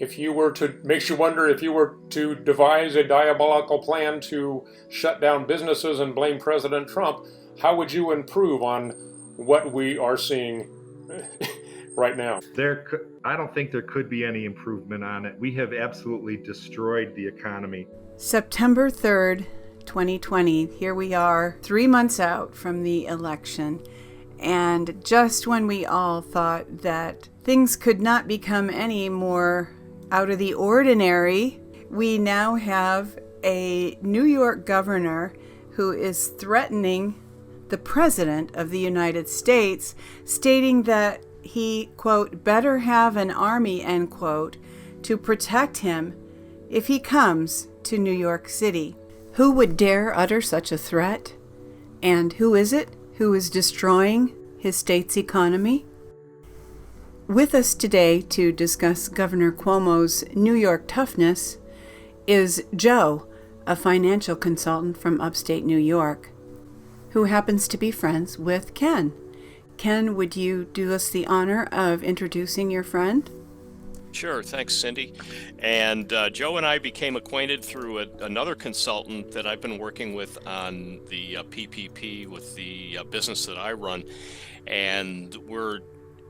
If you were to, makes you wonder if you were to devise a diabolical plan to shut down businesses and blame President Trump, how would you improve on what we are seeing right now? I don't think there could be any improvement on it. We have absolutely destroyed the economy. September 3rd, 2020. Here we are, 3 months out from the election. And just when we all thought that things could not become any more out of the ordinary, we now have a New York governor who is threatening the President of the United States, stating that he, quote, better have an army, end quote, to protect him if he comes to New York City. Who would dare utter such a threat? And who is it who is destroying his state's economy? With us today to discuss Governor Cuomo's New York toughness is Joe, a financial consultant from upstate New York, who happens to be friends with Ken. Ken, would you do us the honor of introducing your friend? Sure, thanks, Cindy. And Joe and I became acquainted through another consultant that I've been working with on the PPP with the business that I run. And we're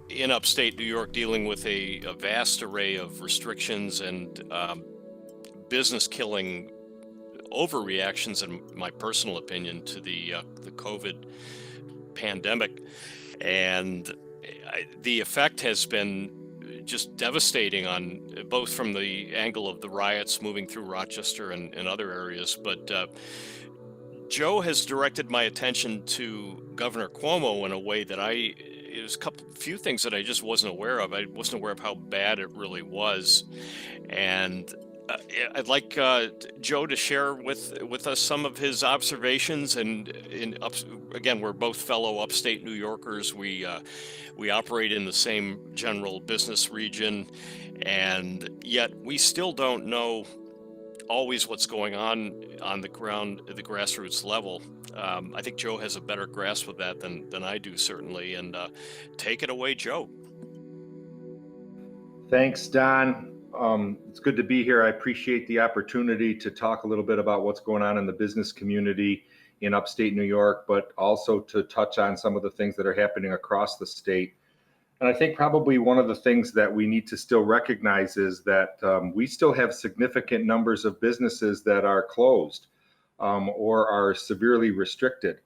in upstate New York dealing with a vast array of restrictions and business killing overreactions, in my personal opinion, to the COVID pandemic. And the effect has been just devastating on both from the angle of the riots moving through Rochester and other areas. But Joe has directed my attention to Governor Cuomo in a way that it was a few things that I just wasn't aware of. I wasn't aware of how bad it really was. And I'd like Joe to share with us some of his observations. And again, we're both fellow upstate New Yorkers. We operate in the same general business region, and yet we still don't know always what's going on the ground, at the grassroots level. I think Joe has a better grasp of that than I do, certainly. And take it away, Joe. Thanks, Don. It's good to be here. I appreciate the opportunity to talk a little bit about what's going on in the business community in upstate New York, but also to touch on some of the things that are happening across the state. And I think probably one of the things that we need to still recognize is that we still have significant numbers of businesses that are closed or are severely restricted.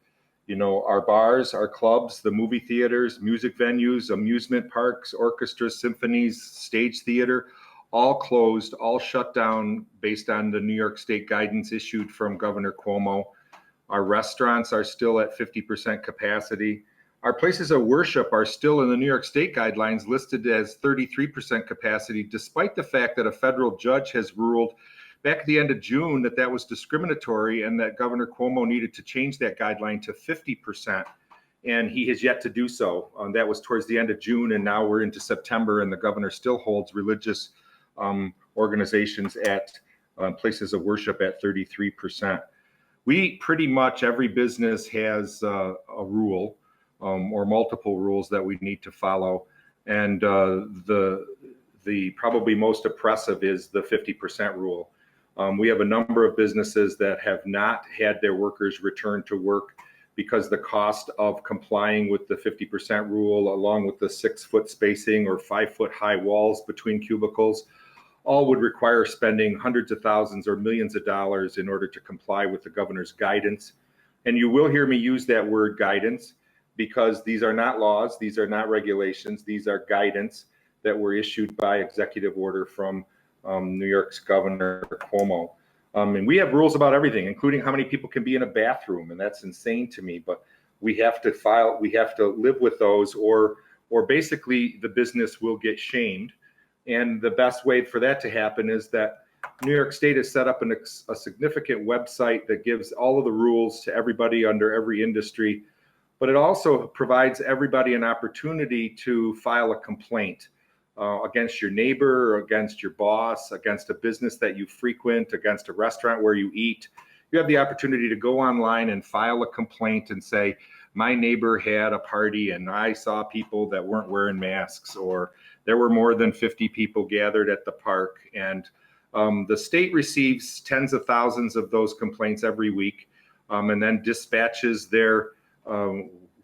You know, our bars, our clubs, the movie theaters, music venues, amusement parks, orchestras, symphonies, stage theater, all closed, all shut down based on the New York State guidance issued from Governor Cuomo. Our restaurants are still at 50% capacity. Our places of worship are still in the New York State guidelines listed as 33% capacity, despite the fact that a federal judge has ruled back at the end of June that was discriminatory and that Governor Cuomo needed to change that guideline to 50%. And he has yet to do so. That was towards the end of June, and now we're into September, and the governor still holds religious organizations at places of worship at 33%. We pretty much, every business has a rule or multiple rules that we need to follow. And the probably most oppressive is the 50% rule. We have a number of businesses that have not had their workers return to work because the cost of complying with the 50% rule, along with the 6-foot spacing or 5-foot high walls between cubicles, all would require spending hundreds of thousands or millions of dollars in order to comply with the governor's guidance. And you will hear me use that word guidance because these are not laws, these are not regulations, these are guidance that were issued by executive order from New York's Governor Cuomo. And we have rules about everything, including how many people can be in a bathroom, and that's insane to me, but we have to live with those, or basically the business will get shamed. And the best way for that to happen is that New York State has set up a significant website that gives all of the rules to everybody under every industry, but it also provides everybody an opportunity to file a complaint against your neighbor, or against your boss, against a business that you frequent, against a restaurant where you eat. You have the opportunity to go online and file a complaint and say, my neighbor had a party and I saw people that weren't wearing masks, or there were more than 50 people gathered at the park. And the state receives tens of thousands of those complaints every week, and then dispatches their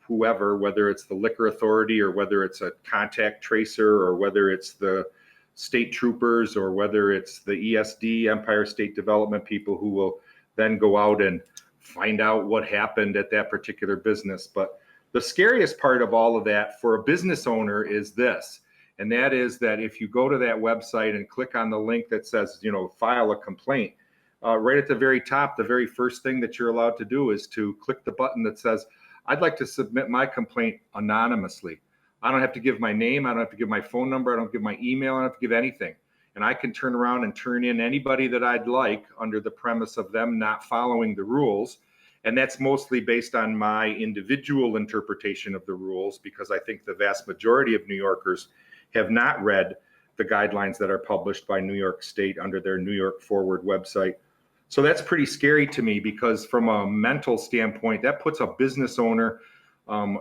whoever, whether it's the liquor authority or whether it's a contact tracer or whether it's the state troopers or whether it's the ESD, Empire State Development people, who will then go out and find out what happened at that particular business. But the scariest part of all of that for a business owner is this, and that is that if you go to that website and click on the link that says, file a complaint, right at the very top, the very first thing that you're allowed to do is to click the button that says, I'd like to submit my complaint anonymously. I don't have to give my name. I don't have to give my phone number. I don't give my email. I don't have to give anything. And I can turn around and turn in anybody that I'd like under the premise of them not following the rules. And that's mostly based on my individual interpretation of the rules, because I think the vast majority of New Yorkers have not read the guidelines that are published by New York State under their New York Forward website. So that's pretty scary to me, because from a mental standpoint, that puts a business owner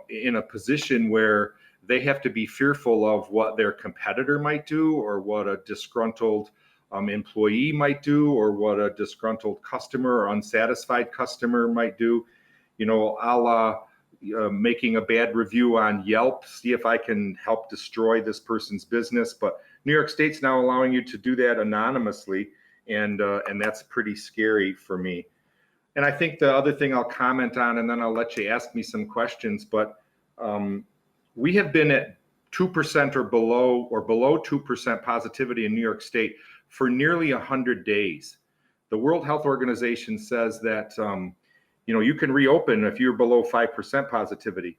in a position where they have to be fearful of what their competitor might do, or what a disgruntled employee might do, or what a disgruntled customer or unsatisfied customer might do. A la making a bad review on Yelp, see if I can help destroy this person's business. But New York State's now allowing you to do that anonymously. And that's pretty scary for me. And I think the other thing I'll comment on, and then I'll let you ask me some questions, but we have been at 2% or below 2% positivity in New York State for nearly 100 days. The World Health Organization says that you can reopen if you're below 5% positivity.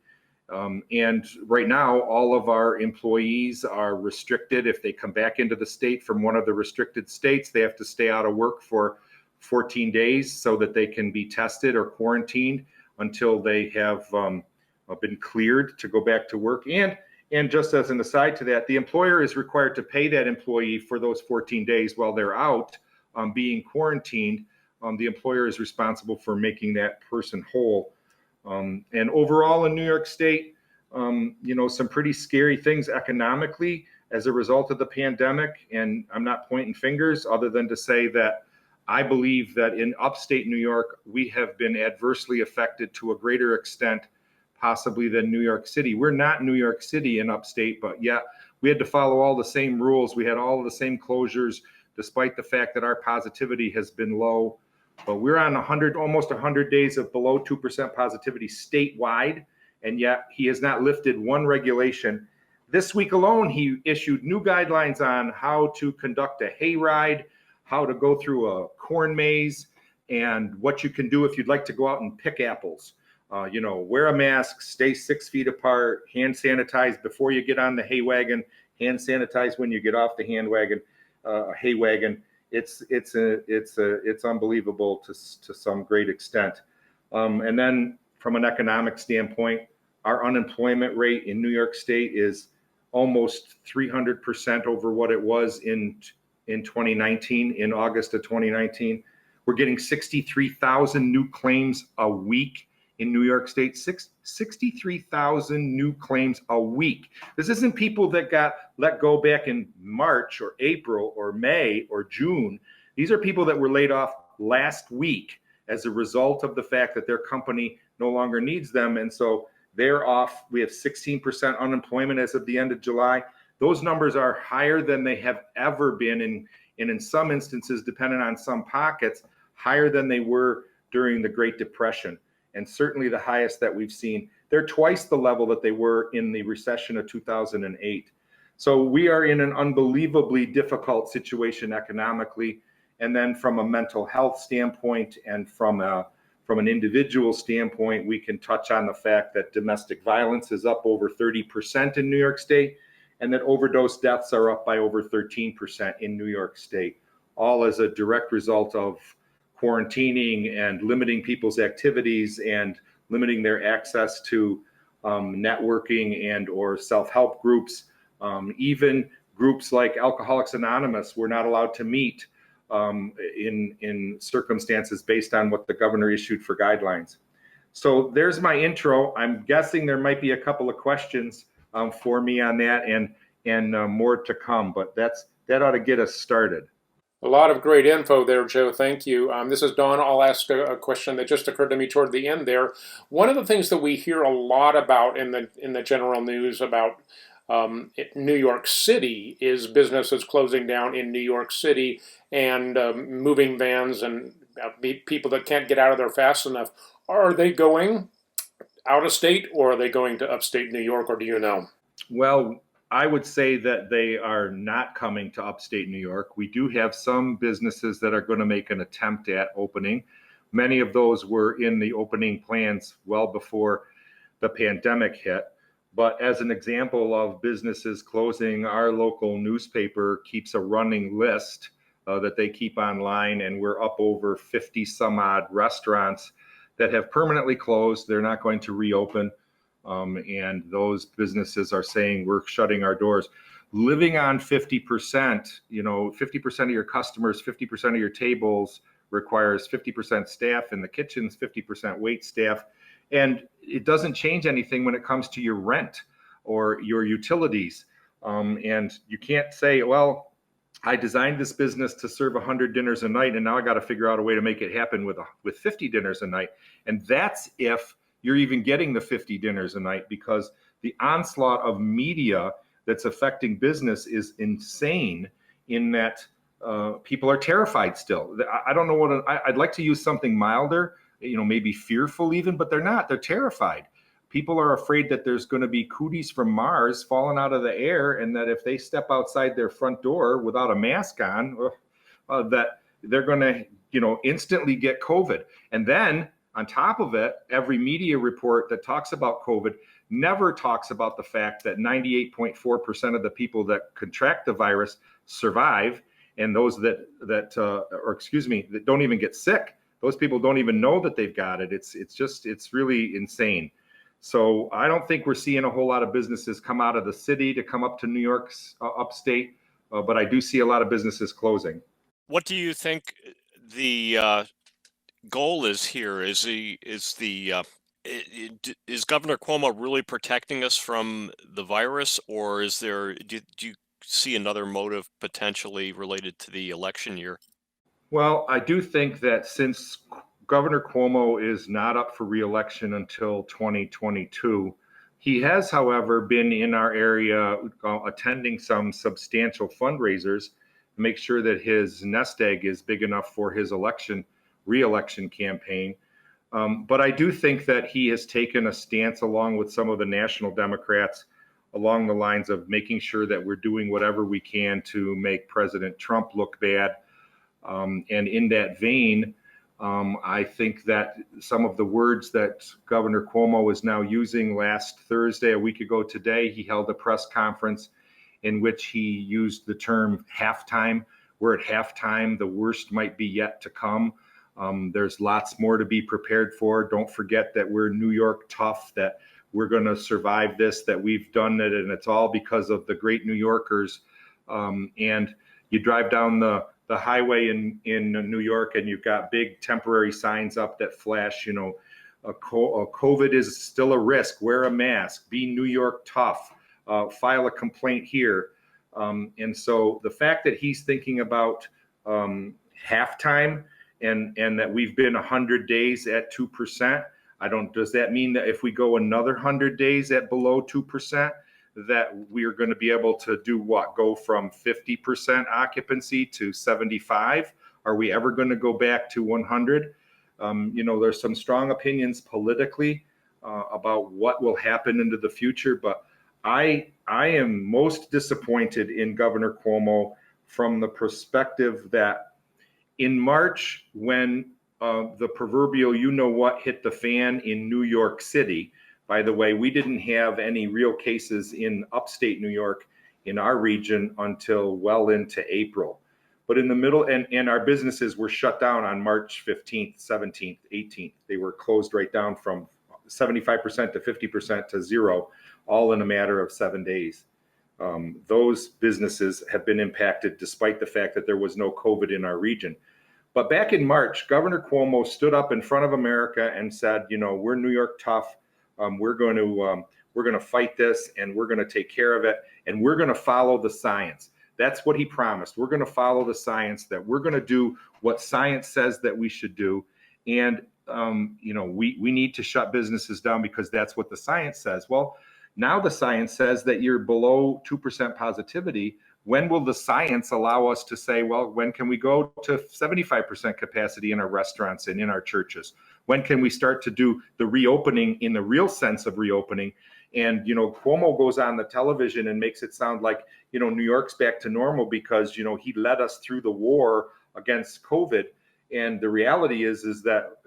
And right now, all of our employees are restricted. If they come back into the state from one of the restricted states, they have to stay out of work for 14 days so that they can be tested or quarantined until they have been cleared to go back to work. And just as an aside to that, the employer is required to pay that employee for those 14 days while they're out being quarantined. The employer is responsible for making that person whole. And overall in New York State, some pretty scary things economically as a result of the pandemic. And I'm not pointing fingers other than to say that I believe that in upstate New York, we have been adversely affected to a greater extent possibly than New York City. We're not New York City in upstate, but yet we had to follow all the same rules. We had all of the same closures, despite the fact that our positivity has been low. But we're on almost 100 days of below 2% positivity statewide, and yet he has not lifted one regulation. This week alone, he issued new guidelines on how to conduct a hayride, how to go through a corn maze, and what you can do if you'd like to go out and pick apples. Wear a mask, stay 6 feet apart, hand sanitize before you get on the hay wagon, hand sanitize when you get off the hay wagon. It's unbelievable to some great extent. And then from an economic standpoint, our unemployment rate in New York State is almost 300% over what it was in 2019, in August of 2019. We're getting 63,000 new claims a week in New York State, 63,000 new claims a week. This isn't people that got let go back in March or April or May or June. These are people that were laid off last week as a result of the fact that their company no longer needs them. And so they're off. We have 16% unemployment as of the end of July. Those numbers are higher than they have ever been, and in some instances, depending on some pockets, higher than they were during the Great Depression, and certainly the highest that we've seen. They're twice the level that they were in the recession of 2008. So we are in an unbelievably difficult situation economically. And then from a mental health standpoint and from an individual standpoint, we can touch on the fact that domestic violence is up over 30% in New York State, and that overdose deaths are up by over 13% in New York State, all as a direct result of quarantining and limiting people's activities and limiting their access to networking and or self-help groups. Even groups like Alcoholics Anonymous were not allowed to meet in circumstances based on what the governor issued for guidelines. So there's my intro. I'm guessing there might be a couple of questions for me on that. And and more to come. But that ought to get us started. A lot of great info there, Joe. Thank you. This is Don. I'll ask a question that just occurred to me toward the end there. One of the things that we hear a lot about in the general news about New York City is businesses closing down in New York City and moving vans and people that can't get out of there fast enough. Are they going out of state, or are they going to upstate New York, or do you know? Well, I would say that they are not coming to upstate New York. We do have some businesses that are going to make an attempt at opening. Many of those were in the opening plans well before the pandemic hit. But as an example of businesses closing, our local newspaper keeps a running list that they keep online, and we're up over 50 some odd restaurants that have permanently closed. They're not going to reopen. And those businesses are saying we're shutting our doors. Living on 50%, 50% of your customers, 50% of your tables requires 50% staff in the kitchens, 50% wait staff. And it doesn't change anything when it comes to your rent or your utilities. And you can't say, well, I designed this business to serve 100 dinners a night, and now I got to figure out a way to make it happen with 50 dinners a night. And that's if you're even getting the 50 dinners a night, because the onslaught of media that's affecting business is insane in that people are terrified still. I don't know I'd like to use something milder, maybe fearful even, but they're not. They're terrified. People are afraid that there's going to be cooties from Mars falling out of the air, and that if they step outside their front door without a mask on, that they're going to, instantly get COVID. And then on top of it, every media report that talks about COVID never talks about the fact that 98.4% of the people that contract the virus survive, and those that don't even get sick. Those people don't even know that they've got it. It's really insane. So I don't think we're seeing a whole lot of businesses come out of the city to come up to New York's upstate, but I do see a lot of businesses closing. What do you think the goal is here? Is Governor Cuomo really protecting us from the virus, or do you see another motive potentially related to the election year? Well, I do think that since Governor Cuomo is not up for re-election until 2022, he has, however, been in our area attending some substantial fundraisers to make sure that his nest egg is big enough for his re-election campaign. But I do think that he has taken a stance along with some of the national Democrats along the lines of making sure that we're doing whatever we can to make President Trump look bad. And in that vein, I think that some of the words that Governor Cuomo is now using, last Thursday, a week ago today, he held a press conference in which he used the term halftime. We're at halftime. The worst might be yet to come. There's lots more to be prepared for. Don't forget that we're New York tough, that we're going to survive this, that we've done it, and it's all because of the great New Yorkers. And you drive down the highway in New York, and you've got big temporary signs up that flash, COVID is still a risk, wear a mask, be New York tough, file a complaint here. And so the fact that he's thinking about halftime and that we've been 100 days at 2%, does that mean that if we go another 100 days at below 2%, that we are going to be able to do what? Go from 50% occupancy to 75? Are we ever going to go back to 100? There's some strong opinions politically about what will happen into the future, but I am most disappointed in Governor Cuomo from the perspective that in March, when the proverbial you-know-what hit the fan in New York City. By the way, we didn't have any real cases in upstate New York in our region until well into April. But in the middle, and our businesses were shut down on March 15th, 17th, 18th. They were closed right down from 75% to 50% to zero, all in a matter of 7 days. Those businesses have been impacted despite the fact that there was no COVID in our region. But back in March, Governor Cuomo stood up in front of America and said, we're New York tough. We're going to fight this, and we're going to take care of it. and we're going to follow the science. That's what he promised. We're going to follow the science, that we're going to do what science says that we should do. And, we need to shut businesses down because that's what the science says. Well, now the science says that you're below 2% positivity. When will the science allow us to say, well, when can we go to 75% capacity in our restaurants and in our churches? When can we start to do the reopening in the real sense of reopening? And, Cuomo goes on the television and makes it sound like, New York's back to normal because, he led us through the war against COVID. And the reality is that,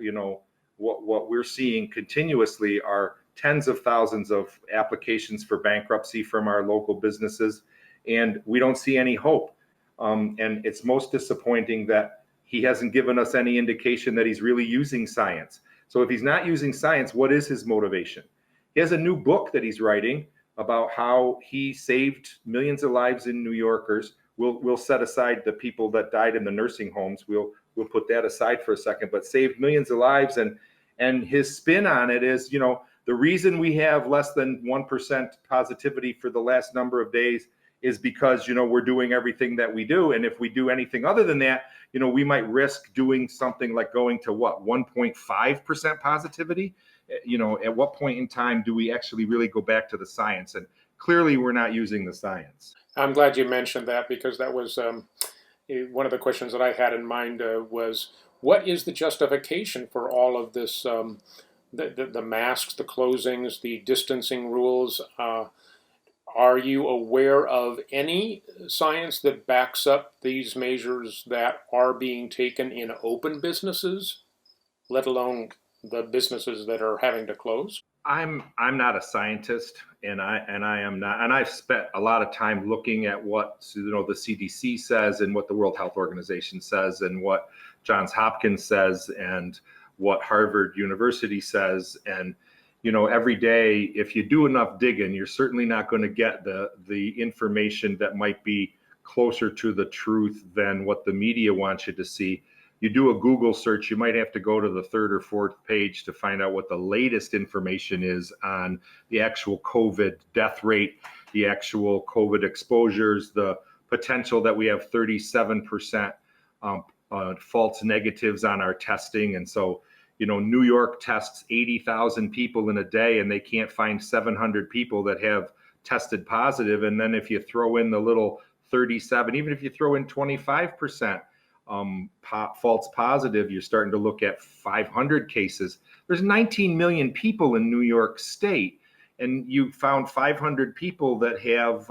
what we're seeing continuously are tens of thousands of applications for bankruptcy from our local businesses. And we don't see any hope. And it's most disappointing that he hasn't given us any indication that he's really using science. So if he's not using science, what is his motivation? He has a new book that he's writing about how he saved millions of lives in New Yorkers. We'll set aside the people that died in the nursing homes. We'll put that aside for a second, but saved millions of lives. And his spin on it is, the reason we have less than 1% positivity for the last number of days is because, we're doing everything that we do. And if we do anything other than that, we might risk doing something like going to 1.5% positivity. At what point in time do we actually really go back to the science? And clearly we're not using the science. I'm glad you mentioned that, because that was one of the questions that I had in mind was, what is the justification for all of this, the masks, the closings, the distancing rules? Are you aware of any science that backs up these measures that are being taken in open businesses, let alone the businesses that are having to close? I'm not a scientist, and I am not, and I've spent a lot of time looking at what the CDC says and what the World Health Organization says and what Johns Hopkins says and what Harvard University says. And every day, if you do enough digging, you're certainly not going to get the information that might be closer to the truth than what the media wants you to see. You do a Google search, you might have to go to the third or fourth page to find out what the latest information is on the actual COVID death rate, the actual COVID exposures, the potential that we have 37% false negatives on our testing. And so, New York tests 80,000 people in a day, and they can't find 700 people that have tested positive. And then if you throw in the little 37, even if you throw in 25%, false positive, you're starting to look at 500 cases. There's 19 million people in New York State, and you found 500 people that have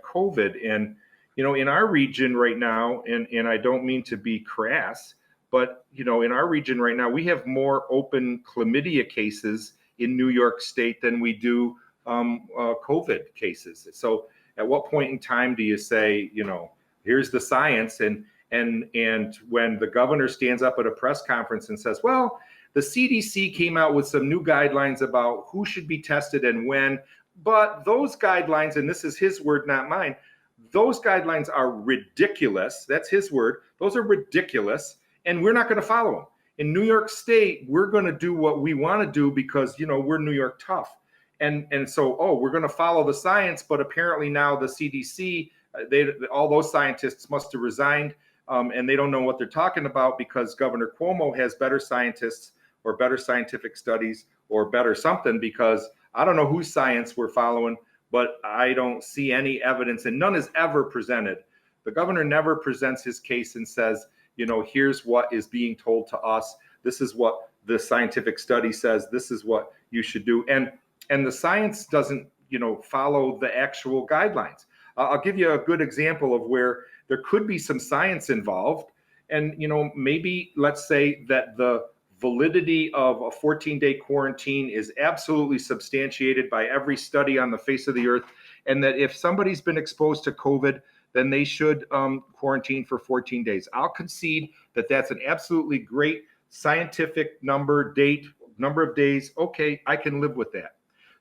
COVID. And in our region right now, and I don't mean to be crass, but in our region right now, we have more open chlamydia cases in New York State than we do COVID cases. So at what point in time do you say, here's the science, and when the governor stands up at a press conference and says, well, the CDC came out with some new guidelines about who should be tested and when, but those guidelines, and this is his word, not mine, those guidelines are ridiculous. That's his word. Those are ridiculous, and we're not going to follow them. In New York State, we're going to do what we want to do because, we're New York tough. And so, we're going to follow the science, but apparently now the CDC, all those scientists must have resigned, and they don't know what they're talking about because Governor Cuomo has better scientists or better scientific studies or better something, because I don't know whose science we're following, but I don't see any evidence, and none is ever presented. The governor never presents his case and says, here's what is being told to us. This is what the scientific study says. This is what you should do. And the science doesn't, follow the actual guidelines. I'll give you a good example of where there could be some science involved. And, maybe let's say that the validity of a 14-day quarantine is absolutely substantiated by every study on the face of the earth. And that if somebody's been exposed to COVID, then they should quarantine for 14 days. I'll concede that that's an absolutely great scientific number of days. Okay, I can live with that.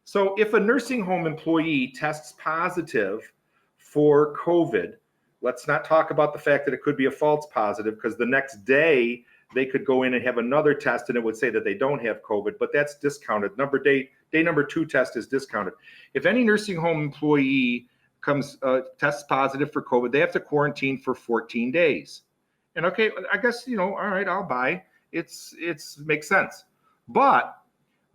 So if a nursing home employee tests positive for COVID, let's not talk about the fact that it could be a false positive, because the next day they could go in and have another test and it would say that they don't have COVID, but that's discounted. day number 2 test is discounted. If any nursing home employee tests positive for COVID, they have to quarantine for 14 days. And okay, I guess, all right, I'll buy. It's makes sense. But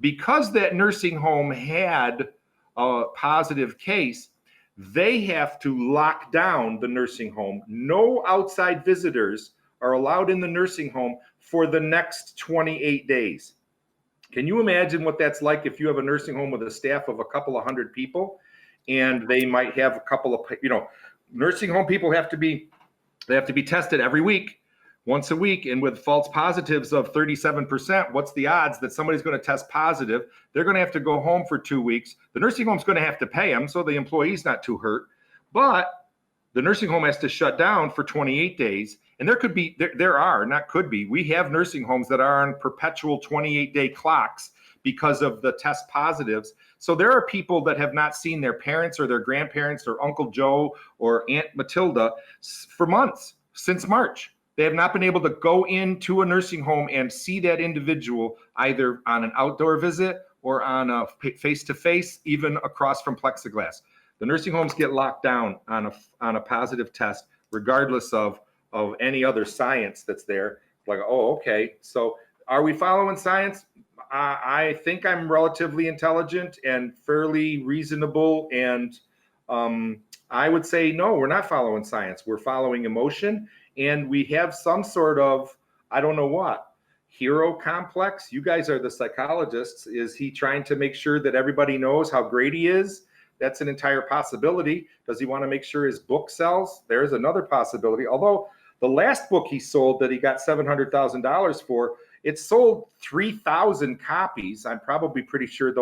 because that nursing home had a positive case, they have to lock down the nursing home. No outside visitors are allowed in the nursing home for the next 28 days. Can you imagine what that's like if you have a nursing home with a staff of a couple of hundred people, and they might have a couple of, nursing home people have to be tested every week, once a week, and with false positives of 37%, what's the odds that somebody's going to test positive? They're going to have to go home for 2 weeks. The nursing home's going to have to pay them, so the employee's not too hurt. But the nursing home has to shut down for 28 days. And we have nursing homes that are on perpetual 28-day clocks because of the test positives. So there are people that have not seen their parents or their grandparents or Uncle Joe or Aunt Matilda for months, since March. They have not been able to go into a nursing home and see that individual either on an outdoor visit or on a face-to-face, even across from plexiglass. The nursing homes get locked down on a positive test, regardless of any other science that's there. Like, oh, okay. So are we following science? I think I'm relatively intelligent and fairly reasonable. And I would say, no, we're not following science. We're following emotion. And we have some sort of, I don't know what, hero complex. You guys are the psychologists. Is he trying to make sure that everybody knows how great he is? That's an entire possibility. Does he want to make sure his book sells? There's another possibility. Although the last book he sold that he got $700,000 for, it sold 3,000 copies. I'm probably pretty sure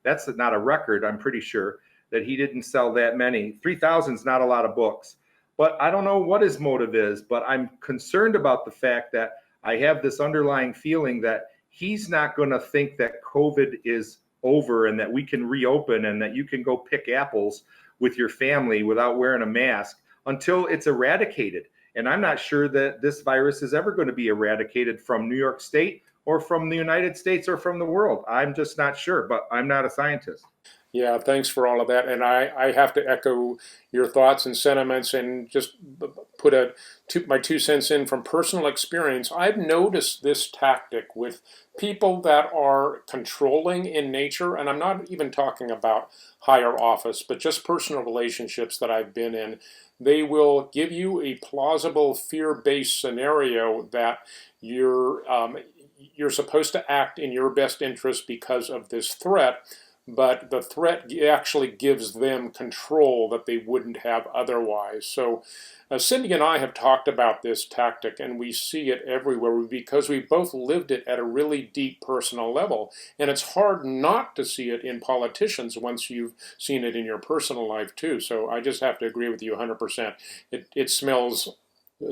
that's not a record. I'm pretty sure that he didn't sell that many. 3,000 is not a lot of books. But I don't know what his motive is, but I'm concerned about the fact that I have this underlying feeling that he's not going to think that COVID is over and that we can reopen and that you can go pick apples with your family without wearing a mask until it's eradicated. And I'm not sure that this virus is ever going to be eradicated from New York State or from the United States or from the world. I'm just not sure, but I'm not a scientist. Yeah, thanks for all of that. And I have to echo your thoughts and sentiments and just put my 2 cents in from personal experience. I've noticed this tactic with people that are controlling in nature, and I'm not even talking about higher office, but just personal relationships that I've been in. They will give you a plausible fear-based scenario that you're supposed to act in your best interest because of this threat. But the threat actually gives them control that they wouldn't have otherwise. So Cindy and I have talked about this tactic, and we see it everywhere because we both lived it at a really deep personal level. And it's hard not to see it in politicians once you've seen it in your personal life too. So I just have to agree with you 100%.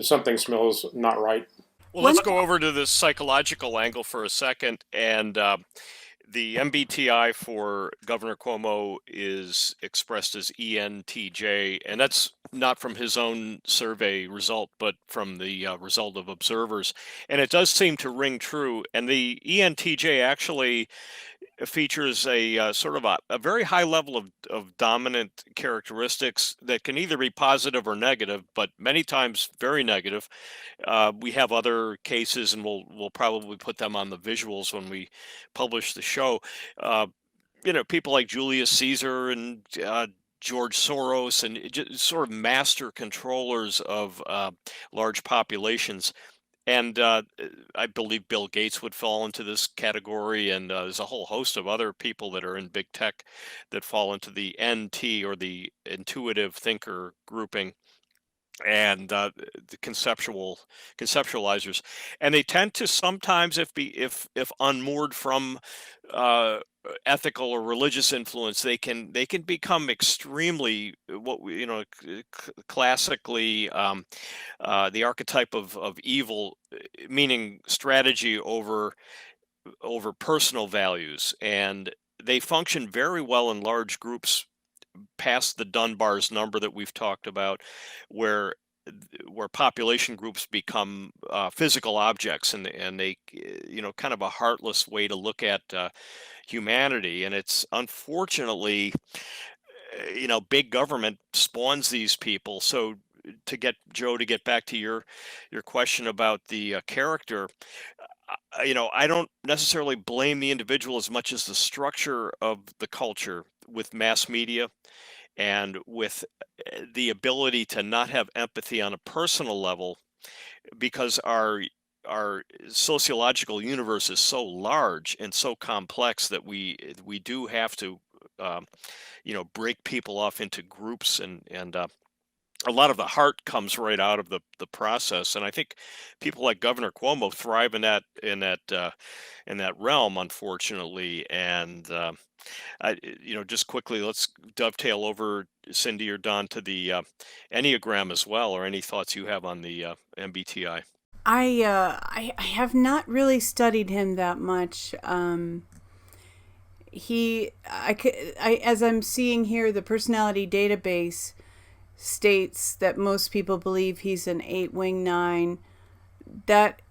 Something smells not right. Well, let's go over to the psychological angle for a second. And the MBTI for Governor Cuomo is expressed as ENTJ, and that's not from his own survey result, but from the result of observers. And it does seem to ring true. And the ENTJ actually features a sort of a very high level of dominant characteristics that can either be positive or negative, but many times very negative. We have other cases, and we'll probably put them on the visuals when we publish the show. People like Julius Caesar and George Soros, and just sort of master controllers of large populations. And I believe Bill Gates would fall into this category, and there's a whole host of other people that are in big tech that fall into the NT, or the intuitive thinker grouping, and the conceptualizers. And they tend to sometimes, if unmoored from ethical or religious influence, they can become extremely classically the archetype of evil, meaning strategy over personal values. And they function very well in large groups past the Dunbar's number that we've talked about, where where population groups become physical objects, and they, kind of a heartless way to look at humanity. And it's unfortunately, big government spawns these people. So to get back to your question about the character, I don't necessarily blame the individual as much as the structure of the culture with mass media and with the ability to not have empathy on a personal level, because our sociological universe is so large and so complex that we do have to break people off into groups, and a lot of the heart comes right out of the process. And I think people like Governor Cuomo thrive in that realm, unfortunately. And just quickly, let's dovetail over, Cindy or Don, to the Enneagram as well, or any thoughts you have on the MBTI. I have not really studied him that much. As I'm seeing here, the personality database states that most people believe he's an 8 wing 9. That,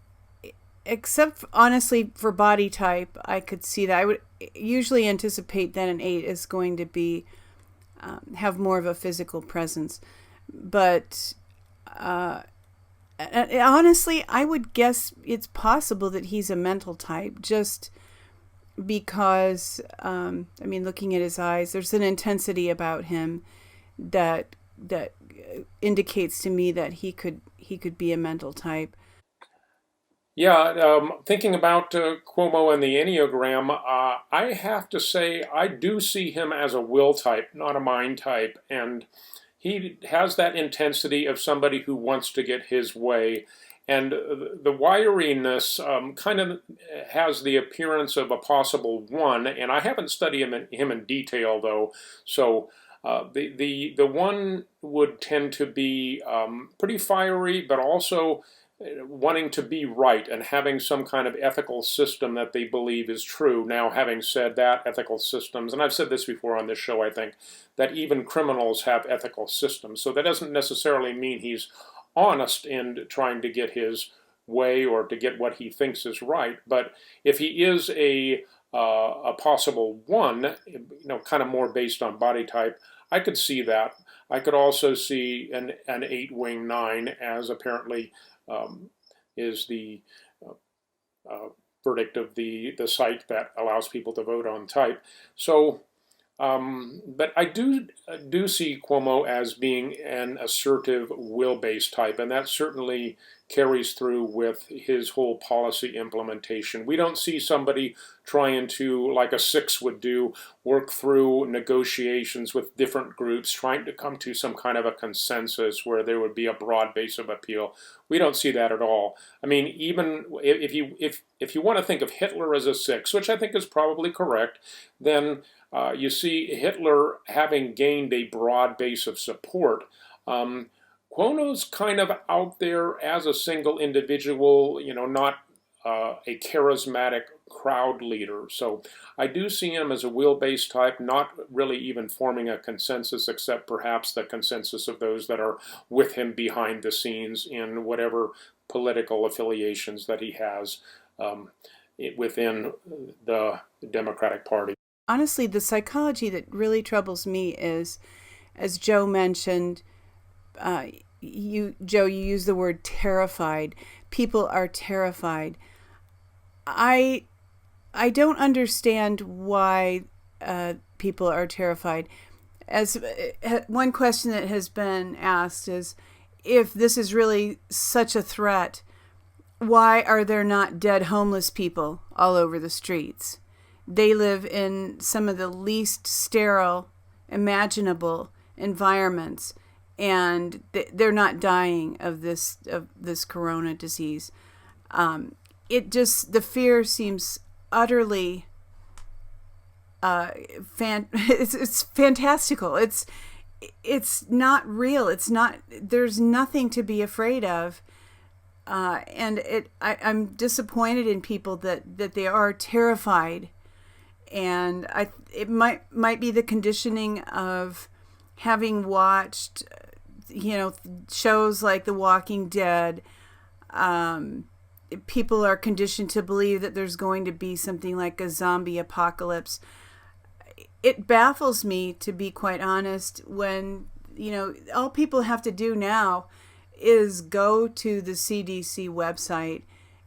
except honestly for body type, I could see that. I would usually anticipate that an 8 is going to be have more of a physical presence, but honestly, I would guess it's possible that he's a mental type, just because looking at his eyes, there's an intensity about him that indicates to me that he could be a mental type. Yeah, thinking about Cuomo and the Enneagram, I have to say I do see him as a will type, not a mind type, and he has that intensity of somebody who wants to get his way. And the wiriness kind of has the appearance of a possible 1, and I haven't studied him in detail though, so the 1 would tend to be pretty fiery, but also wanting to be right and having some kind of ethical system that they believe is true. Now, having said that, ethical systems, and I've said this before on this show, I think, that even criminals have ethical systems. So that doesn't necessarily mean he's honest in trying to get his way or to get what he thinks is right. But if he is a possible 1, kind of more based on body type, I could see that. I could also see an 8 wing 9 as apparently is the verdict of the site that allows people to vote on type. So, but I do see Cuomo as being an assertive, will-based type, and that certainly carries through with his whole policy implementation. We don't see somebody trying to, like a 6 would do, work through negotiations with different groups, trying to come to some kind of a consensus where there would be a broad base of appeal. We don't see that at all. I mean, even if you want to think of Hitler as a 6, which I think is probably correct, then you see Hitler having gained a broad base of support. Cuomo's kind of out there as a single individual, not a charismatic crowd leader. So I do see him as a will-based type, not really even forming a consensus, except perhaps the consensus of those that are with him behind the scenes in whatever political affiliations that he has within the Democratic Party. Honestly, the psychology that really troubles me is, as Joe mentioned, you use the word terrified. People are terrified. I don't understand why people are terrified. As one question that has been asked is, if this is really such a threat, why are there not dead homeless people all over the streets? They live in some of the least sterile imaginable environments, and they're not dying of this corona disease. The fear seems utterly it's fantastical. It's not real. It's not. There's nothing to be afraid of. And I'm disappointed in people that they are terrified, and it might be the conditioning of having watched shows like The Walking Dead, people are conditioned to believe that there's going to be something like a zombie apocalypse. It baffles me, to be quite honest, when, all people have to do now is go to the CDC website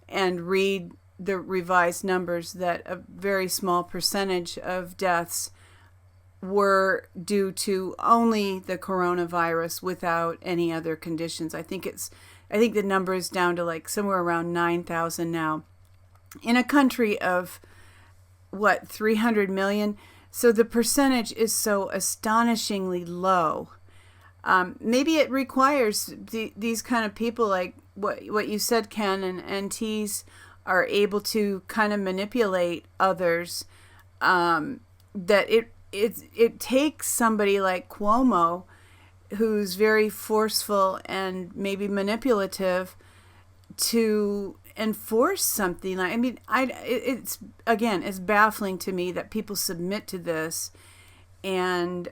and read the revised numbers that a very small percentage of deaths were due to only the coronavirus without any other conditions. I think the number is down to like somewhere around 9,000 now in a country of 300 million. So the percentage is so astonishingly low. Maybe it requires these kind of people, like what you said, Ken, and NTs are able to kind of manipulate others. That it takes somebody like Cuomo, who's very forceful and maybe manipulative, to enforce something. It's baffling to me that people submit to this. And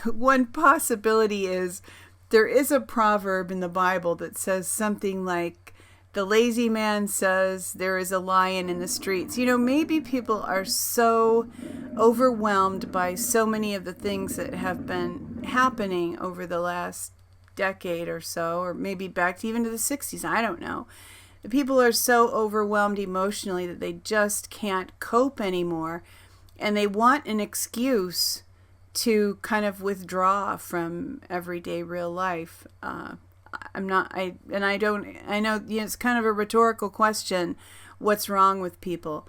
one possibility is there is a proverb in the Bible that says something like, the lazy man says there is a lion in the streets. Maybe people are so overwhelmed by so many of the things that have been happening over the last decade or so, or maybe back to even to the 60s. I don't know. The people are so overwhelmed emotionally that they just can't cope anymore. And they want an excuse to kind of withdraw from everyday real life. I know, it's kind of a rhetorical question, what's wrong with people?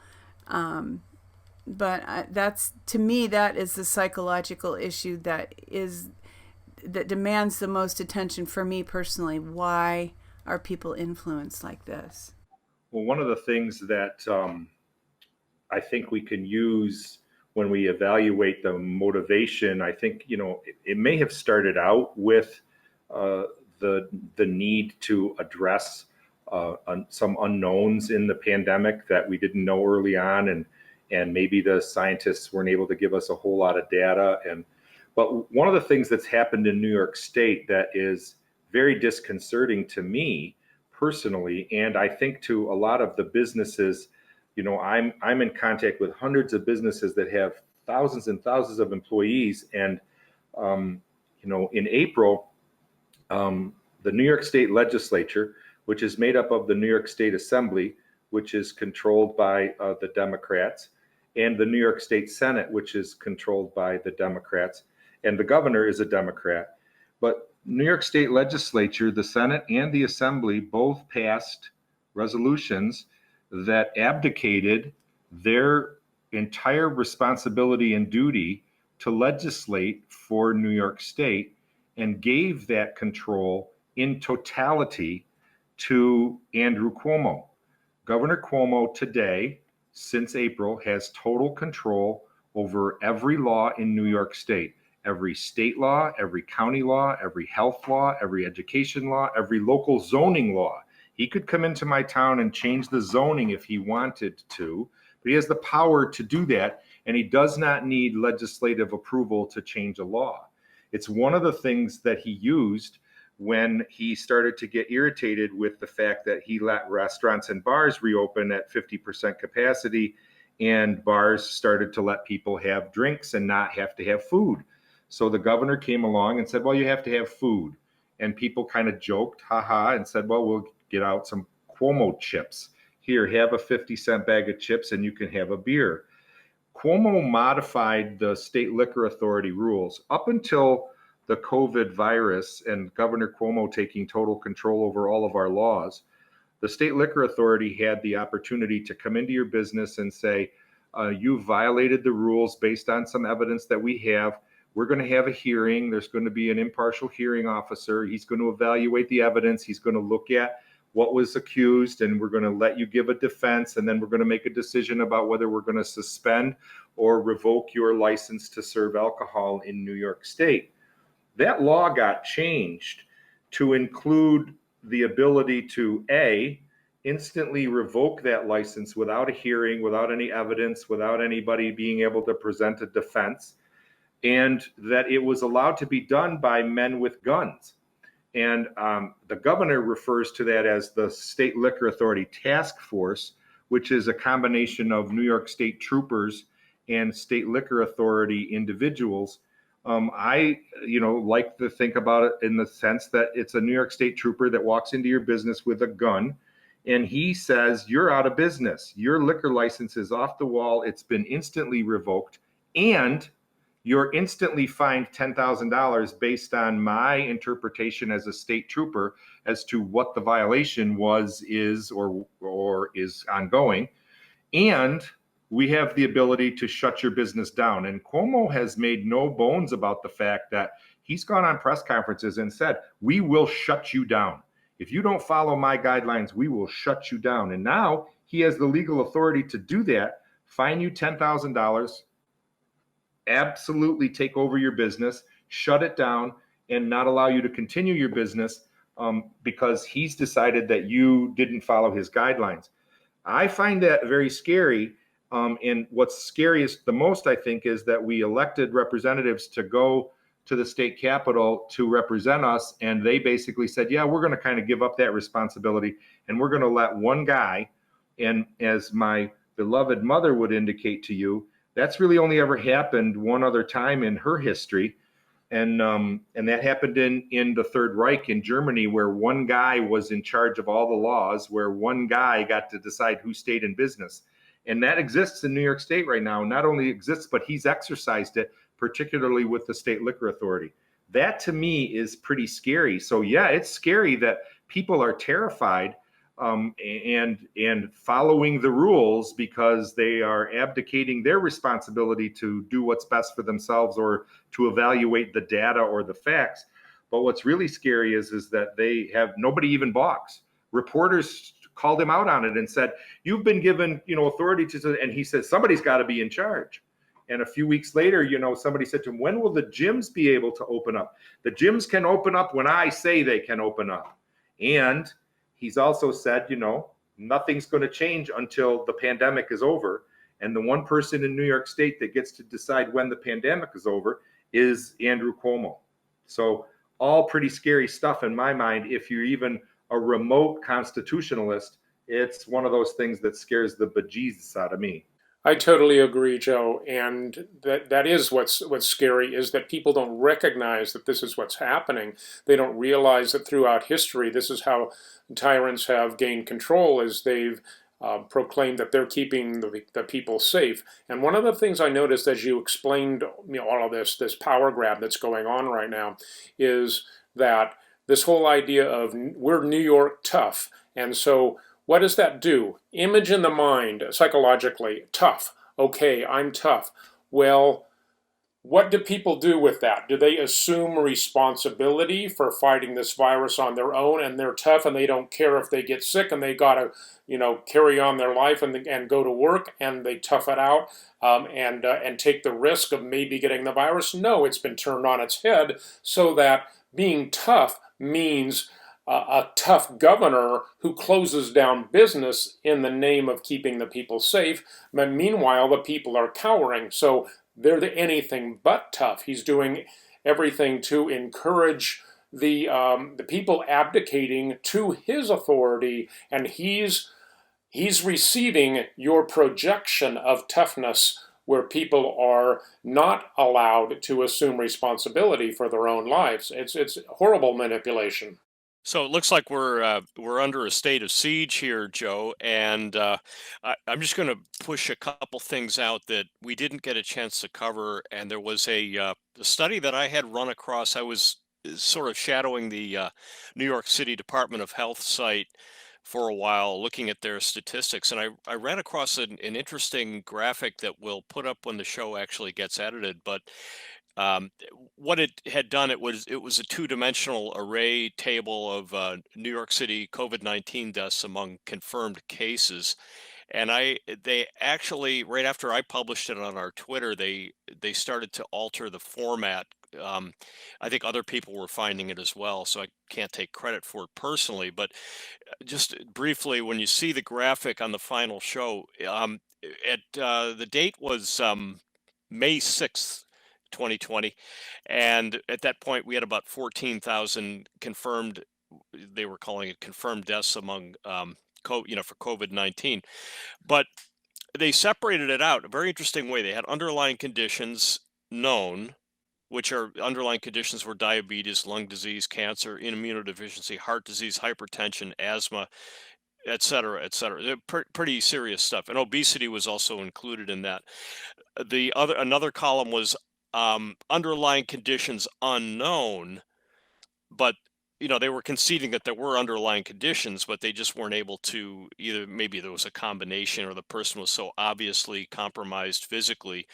But that's, to me, that is the psychological issue that demands the most attention for me personally. Why are people influenced like this? Well, one of the things that I think we can use when we evaluate the motivation, I think, it may have started out with the need to address some unknowns in the pandemic that we didn't know early on, and maybe the scientists weren't able to give us a whole lot of data. But one of the things that's happened in New York State that is very disconcerting to me personally, and I think to a lot of the businesses, I'm in contact with hundreds of businesses that have thousands and thousands of employees, and in April, the New York State Legislature, which is made up of the New York State Assembly, which is controlled by the Democrats, and the New York State Senate, which is controlled by the Democrats, and the governor is a Democrat. But New York State Legislature, the Senate and the Assembly both passed resolutions that abdicated their entire responsibility and duty to legislate for New York State and gave that control in totality to Andrew Cuomo. Governor Cuomo today, since April, has total control over every law in New York State. Every state law, every county law, every health law, every education law, every local zoning law. He could come into my town and change the zoning if he wanted to, but he has the power to do that, and he does not need legislative approval to change a law. It's one of the things that he used when he started to get irritated with the fact that he let restaurants and bars reopen at 50% capacity, and bars started to let people have drinks and not have to have food. So the governor came along and said, well, you have to have food. And people kind of joked, haha, and said, well, we'll get out some Cuomo chips. Here, have a 50-cent bag of chips and you can have a beer. Cuomo modified the state liquor authority rules up until the COVID virus and Governor Cuomo taking total control over all of our laws. The state liquor authority had the opportunity to come into your business and say, you violated the rules based on some evidence that we have. We're going to have a hearing. There's going to be an impartial hearing officer. He's going to evaluate the evidence. He's going to look at what was accused, and we're going to let you give a defense, and then we're going to make a decision about whether we're going to suspend or revoke your license to serve alcohol in New York State. That law got changed to include the ability to, A, instantly revoke that license without a hearing, without any evidence, without anybody being able to present a defense, and that it was allowed to be done by men with guns. And the governor refers to that as the State Liquor Authority Task Force, which is a combination of New York State troopers and State Liquor Authority individuals. I, like to think about it in the sense that it's a New York State trooper that walks into your business with a gun, and he says, you're out of business. Your liquor license is off the wall. It's been instantly revoked, and you're instantly fined $10,000 based on my interpretation as a state trooper as to what the violation is, or is ongoing. And we have the ability to shut your business down. And Cuomo has made no bones about the fact that he's gone on press conferences and said, we will shut you down. If you don't follow my guidelines, we will shut you down. And now he has the legal authority to do that, fine you $10,000, absolutely take over your business, shut it down, and not allow you to continue your business because he's decided that you didn't follow his guidelines. I find that very scary. And what's scariest the most, I think, is that we elected representatives to go to the state capitol to represent us. And they basically said, yeah, we're going to kind of give up that responsibility. And we're going to let one guy, and as my beloved mother would indicate to you, that's really only ever happened one other time in her history. And that happened in the Third Reich in Germany, where one guy was in charge of all the laws, where one guy got to decide who stayed in business. And that exists in New York State right now. Not only exists, but he's exercised it, particularly with the State Liquor Authority. That to me is pretty scary. So yeah, it's scary that people are terrified and following the rules because they are abdicating their responsibility to do what's best for themselves or to evaluate the data or the facts. But what's really scary is that they have nobody even balks. Reporters called him out on it and said, you've been given, authority to, and he said, somebody's got to be in charge. And a few weeks later, somebody said to him, when will the gyms be able to open up? The gyms can open up when I say they can open up. And he's also said, nothing's going to change until the pandemic is over. And the one person in New York State that gets to decide when the pandemic is over is Andrew Cuomo. So all pretty scary stuff in my mind. If you're even a remote constitutionalist, it's one of those things that scares the bejesus out of me. I totally agree, Joe. And that is what's scary, is that people don't recognize that this is what's happening. They don't realize that throughout history, this is how tyrants have gained control, as they've proclaimed that they're keeping the people safe. And one of the things I noticed as you explained all of this power grab that's going on right now, is that this whole idea of we're New York tough. And so what does that do? Image in the mind, psychologically, tough. Okay, I'm tough. Well, what do people do with that? Do they assume responsibility for fighting this virus on their own, and they're tough and they don't care if they get sick and they got to, carry on their life and go to work, and they tough it out and take the risk of maybe getting the virus? No, it's been turned on its head, so that being tough means a tough governor who closes down business in the name of keeping the people safe. But meanwhile, the people are cowering. So they're anything but tough. He's doing everything to encourage the people abdicating to his authority, and he's receiving your projection of toughness, where people are not allowed to assume responsibility for their own lives. It's horrible manipulation. So it looks like we're under a state of siege here, Joe, and I'm just going to push a couple things out that we didn't get a chance to cover. And there was a study that I had run across. I was sort of shadowing the New York City Department of Health site for a while, looking at their statistics, and I ran across an interesting graphic that we'll put up when the show actually gets edited. But what it had done, it was a two-dimensional array table of New York City COVID-19 deaths among confirmed cases. And they actually, right after I published it on our Twitter, they started to alter the format. I think other people were finding it as well, so I can't take credit for it personally. But just briefly, when you see the graphic on the final show, the date was May 6th, 2020. And at that point, we had about 14,000 confirmed, they were calling it confirmed deaths among, for COVID-19. But they separated it out a very interesting way. They had underlying conditions known, which are underlying conditions were diabetes, lung disease, cancer, immunodeficiency, heart disease, hypertension, asthma, et cetera, et cetera. Pretty serious stuff. And obesity was also included in that. Another column was underlying conditions unknown, but they were conceding that there were underlying conditions, but they just weren't able to, either maybe there was a combination or the person was so obviously compromised physically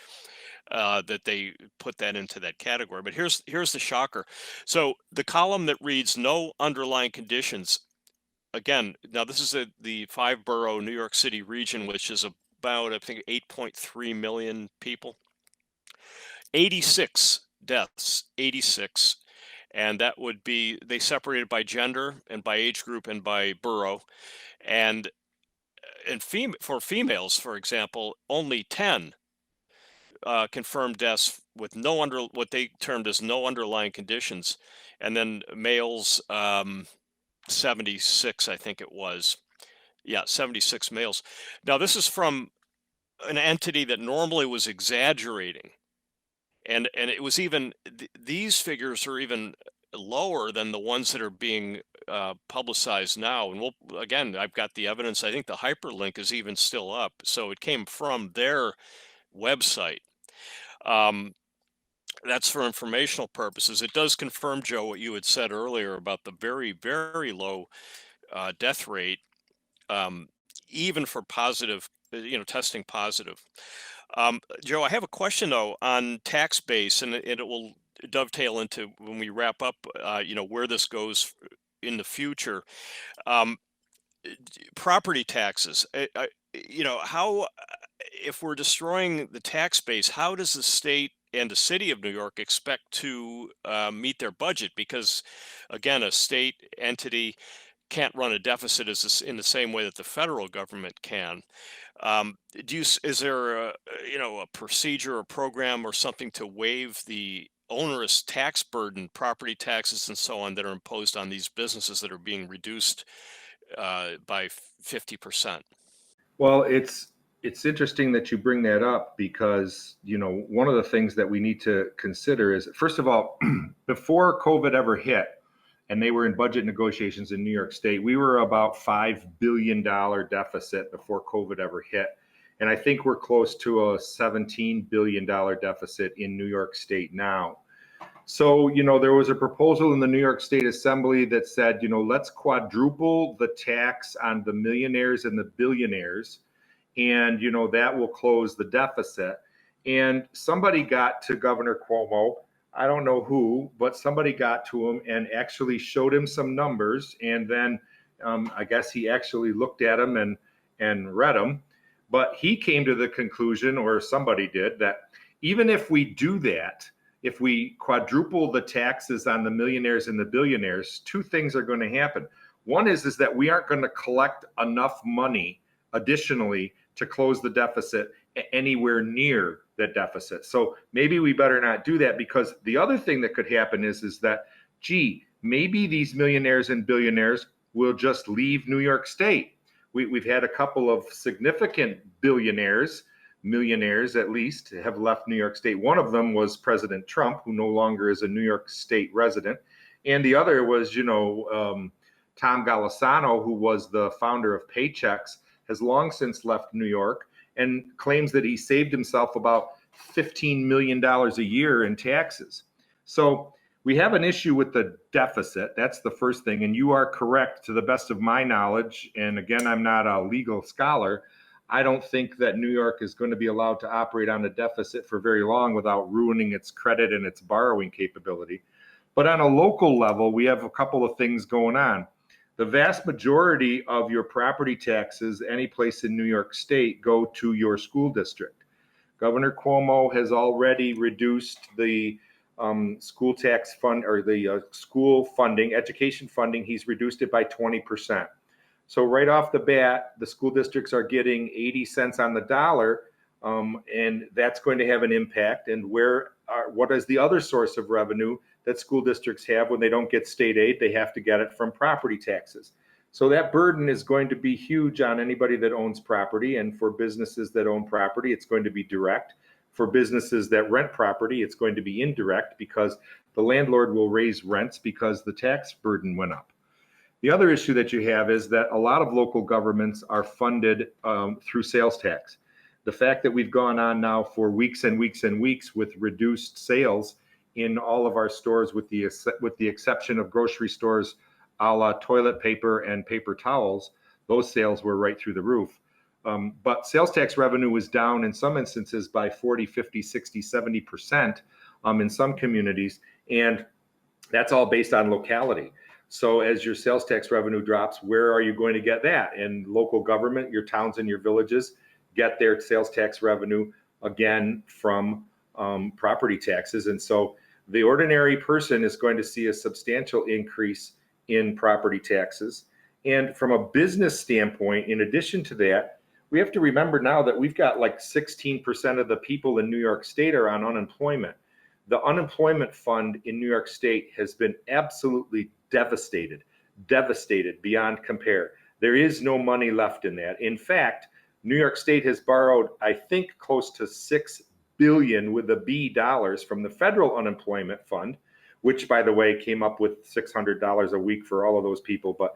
that they put that into that category. But here's the shocker. So the column that reads no underlying conditions, again, now this is the 5-borough New York City region, which is about, I think, 8.3 million people. 86 deaths, 86. And that would be, they separated by gender and by age group and by borough. And for females, for example, only 10 confirmed deaths with what they termed as no underlying conditions. And then males, 76, I think it was. Yeah, 76 males. Now, this is from an entity that normally was exaggerating. And it was even, these figures are even lower than the ones that are being publicized now. And again, I've got the evidence. I think the hyperlink is even still up. So it came from their website. That's for informational purposes. It does confirm, Joe, what you had said earlier about the very, very low death rate, even for positive, testing positive. Joe, I have a question though on tax base, and it will dovetail into when we wrap up, where this goes in the future. Property taxes, how, if we're destroying the tax base, how does the state and the city of New York expect to meet their budget? Because again, a state entity can't run a deficit in the same way that the federal government can. Is there a procedure or program or something to waive the onerous tax burden, property taxes and so on, that are imposed on these businesses that are being reduced by 50%? Well, it's interesting that you bring that up because, one of the things that we need to consider is, first of all, before COVID ever hit, and they were in budget negotiations in New York State, we were about $5 billion deficit before COVID ever hit. And I think we're close to a $17 billion deficit in New York State now. So, there was a proposal in the New York State Assembly that said, let's quadruple the tax on the millionaires and the billionaires. And, that will close the deficit. And somebody got to Governor Cuomo, I don't know who, but somebody got to him and actually showed him some numbers. And then I guess he actually looked at them and read them. But he came to the conclusion, or somebody did, that even if we do that, if we quadruple the taxes on the millionaires and the billionaires, two things are going to happen. One is that we aren't going to collect enough money additionally to close the deficit anywhere near that deficit. So maybe we better not do that, because the other thing that could happen is that, maybe these millionaires and billionaires will just leave New York State. We've had a couple of significant billionaires, millionaires at least, have left New York State. One of them was President Trump, who no longer is a New York State resident. And the other was, Tom Golisano, who was the founder of Paychex, has long since left New York and claims that he saved himself about $15 million a year in taxes. So we have an issue with the deficit. That's the first thing. And you are correct, to the best of my knowledge. And again, I'm not a legal scholar. I don't think that New York is going to be allowed to operate on a deficit for very long without ruining its credit and its borrowing capability. But on a local level, we have a couple of things going on. The vast majority of your property taxes, any place in New York State, go to your school district. Governor Cuomo has already reduced the school tax fund, or the school funding, education funding. He's reduced it by 20%. So right off the bat, the school districts are getting 80 cents on the dollar, and that's going to have an impact. And where what is the other source of revenue that school districts have when they don't get state aid? They have to get it from property taxes. So that burden is going to be huge on anybody that owns property, and for businesses that own property, it's going to be direct. For businesses that rent property, it's going to be indirect, because the landlord will raise rents because the tax burden went up. The other issue that you have is that a lot of local governments are funded through sales tax. The fact that we've gone on now for weeks and weeks and weeks with reduced sales in all of our stores, with the exception of grocery stores, a la toilet paper and paper towels, those sales were right through the roof. But sales tax revenue was down in some instances by 40, 50, 60, 70% in some communities. And that's all based on locality. So as your sales tax revenue drops, where are you going to get that? And local government, your towns and your villages, get their sales tax revenue again from property taxes. And so the ordinary person is going to see a substantial increase in property taxes. And from a business standpoint, in addition to that, we have to remember now that we've got like 16% of the people in New York State are on unemployment. The unemployment fund in New York State has been absolutely devastated beyond compare. There is no money left in that. In fact, New York State has borrowed, I think, close to $6 billion with a B dollars from the federal unemployment fund, which, by the way, came up with $600 a week for all of those people. But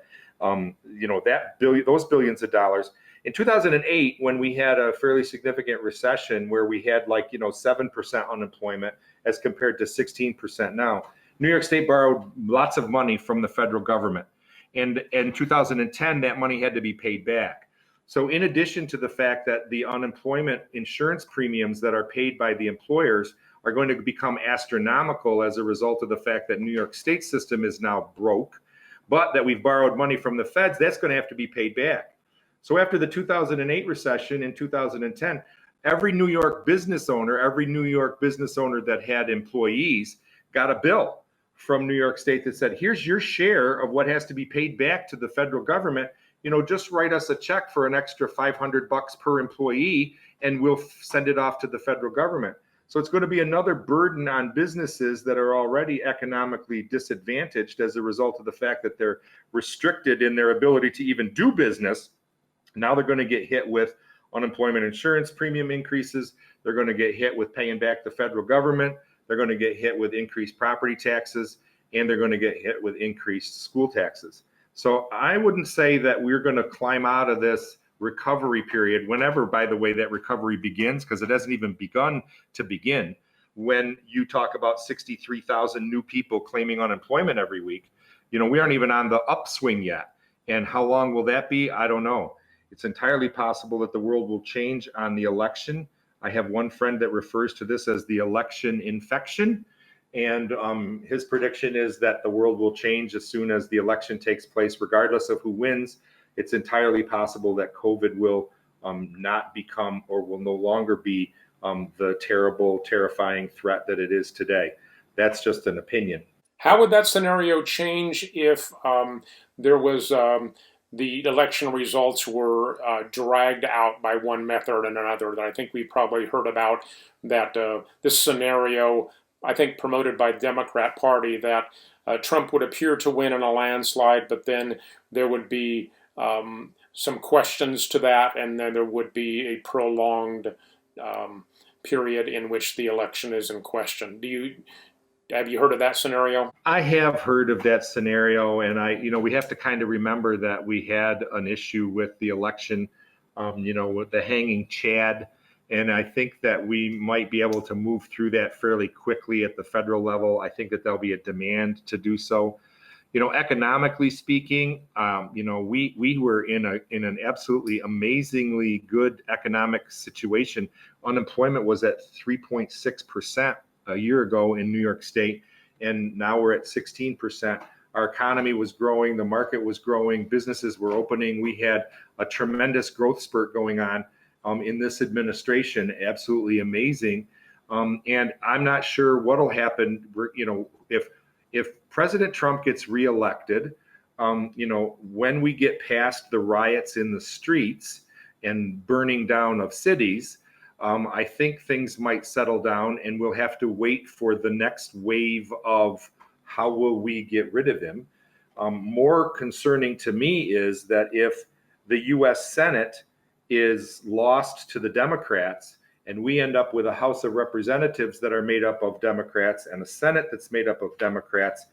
those billions of dollars. In 2008, when we had a fairly significant recession where we had 7% unemployment as compared to 16% now, New York State borrowed lots of money from the federal government. And in 2010, that money had to be paid back. So in addition to the fact that the unemployment insurance premiums that are paid by the employers are going to become astronomical as a result of the fact that New York State system is now broke, but that we've borrowed money from the feds, that's going to have to be paid back. So after the 2008 recession in 2010, every New York business owner that had employees got a bill from New York State that said, here's your share of what has to be paid back to the federal government. Just write us a check for an extra $500 per employee, and we'll send it off to the federal government. So it's going to be another burden on businesses that are already economically disadvantaged as a result of the fact that they're restricted in their ability to even do business. Now they're going to get hit with unemployment insurance premium increases. They're going to get hit with paying back the federal government. They're going to get hit with increased property taxes, and they're going to get hit with increased school taxes. So I wouldn't say that we're going to climb out of this recovery period, whenever, by the way, that recovery begins, because it hasn't even begun to begin. When you talk about 63,000 new people claiming unemployment every week, we aren't even on the upswing yet. And how long will that be? I don't know. It's entirely possible that the world will change on the election. I have one friend that refers to this as the election infection. And his prediction is that the world will change as soon as the election takes place, regardless of who wins. It's entirely possible that COVID will not become, or will no longer be, the terrible, terrifying threat that it is today. That's just an opinion. How would that scenario change if there was the election results were dragged out by one method or another? That I think we probably heard about that this scenario, I think promoted by the Democrat Party, that Trump would appear to win in a landslide, but then there would be some questions to that, and then there would be a prolonged period in which the election is in question. Have you heard of that scenario? I have heard of that scenario, and we have to kind of remember that we had an issue with the election, with the hanging Chad. And I think that we might be able to move through that fairly quickly at the federal level. I think that there'll be a demand to do so. Economically speaking, we were in an absolutely amazingly good economic situation. Unemployment was at 3.6% a year ago in New York State, and now we're at 16%. Our economy was growing, the market was growing, businesses were opening. We had a tremendous growth spurt going on in this administration, absolutely amazing. And I'm not sure what'll happen, if President Trump gets reelected, when we get past the riots in the streets and burning down of cities, I think things might settle down, and we'll have to wait for the next wave of how will we get rid of him. More concerning to me is that if the U.S. Senate is lost to the Democrats, and we end up with a House of Representatives that are made up of Democrats and a Senate that's made up of Democrats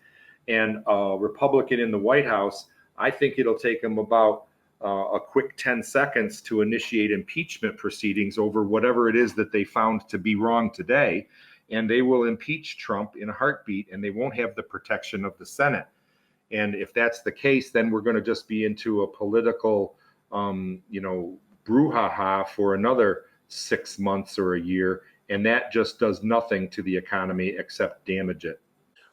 and a Republican in the White House, I think it'll take them about a quick 10 seconds to initiate impeachment proceedings over whatever it is that they found to be wrong today. And they will impeach Trump in a heartbeat, and they won't have the protection of the Senate. And if that's the case, then we're going to just be into a political, brouhaha for another 6 months or a year. And that just does nothing to the economy except damage it.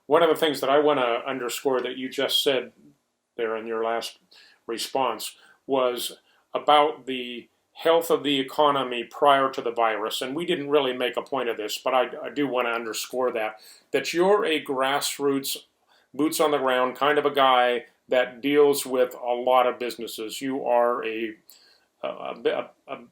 One of the things that I want to underscore that you just said there in your last response was about the health of the economy prior to the virus. And we didn't really make a point of this, but I do want to underscore that you're a grassroots, boots on the ground kind of a guy that deals with a lot of businesses. You are a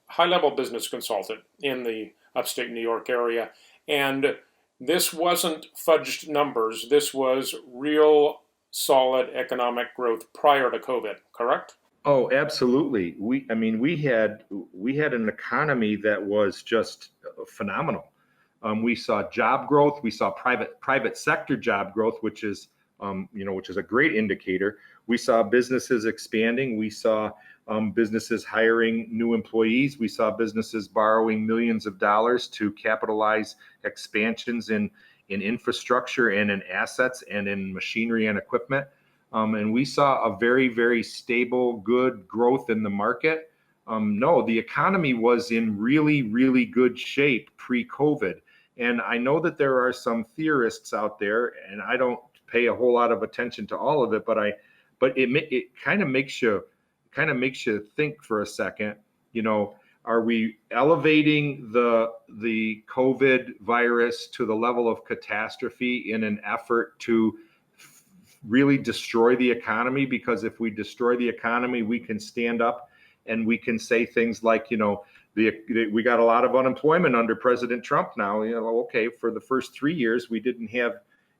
high-level business consultant in the upstate New York area. And this wasn't fudged numbers. This was real solid economic growth prior to COVID, correct? Oh, absolutely. We had an economy that was just phenomenal. We saw job growth. We saw private sector job growth, which is a great indicator. We saw businesses expanding. We saw businesses hiring new employees. We saw businesses borrowing millions of dollars to capitalize expansions in infrastructure and in assets and in machinery and equipment. And we saw a very, very stable, good growth in the market. No, the economy was in really, really good shape pre-COVID. And I know that there are some theorists out there, and I don't pay a whole lot of attention to all of it, but it kind of makes you think for a second. Are we elevating the COVID virus to the level of catastrophe in an effort to really destroy the economy? Because if we destroy the economy, we can stand up and we can say things like, we got a lot of unemployment under President Trump now. Okay, for the first 3 years, we didn't have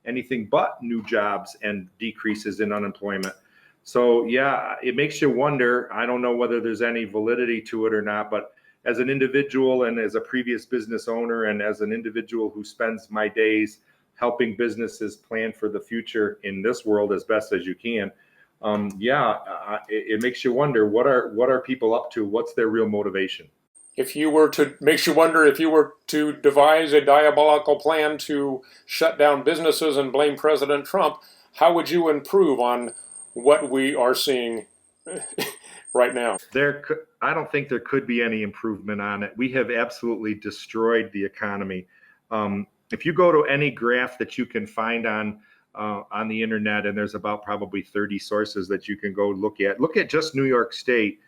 anything but new jobs and decreases in unemployment. So yeah, it makes you wonder. I don't know whether there's any validity to it or not, but as an individual and as a previous business owner and as an individual who spends my days helping businesses plan for the future in this world as best as you can, it makes you wonder, what are people up to? What's their real motivation? Makes you wonder if you were to devise a diabolical plan to shut down businesses and blame President Trump, how would you improve on what we are seeing right now? I don't think there could be any improvement on it. We have absolutely destroyed the economy. If you go to any graph that you can find on the internet, and there's about probably 30 sources that you can go look at just New York State,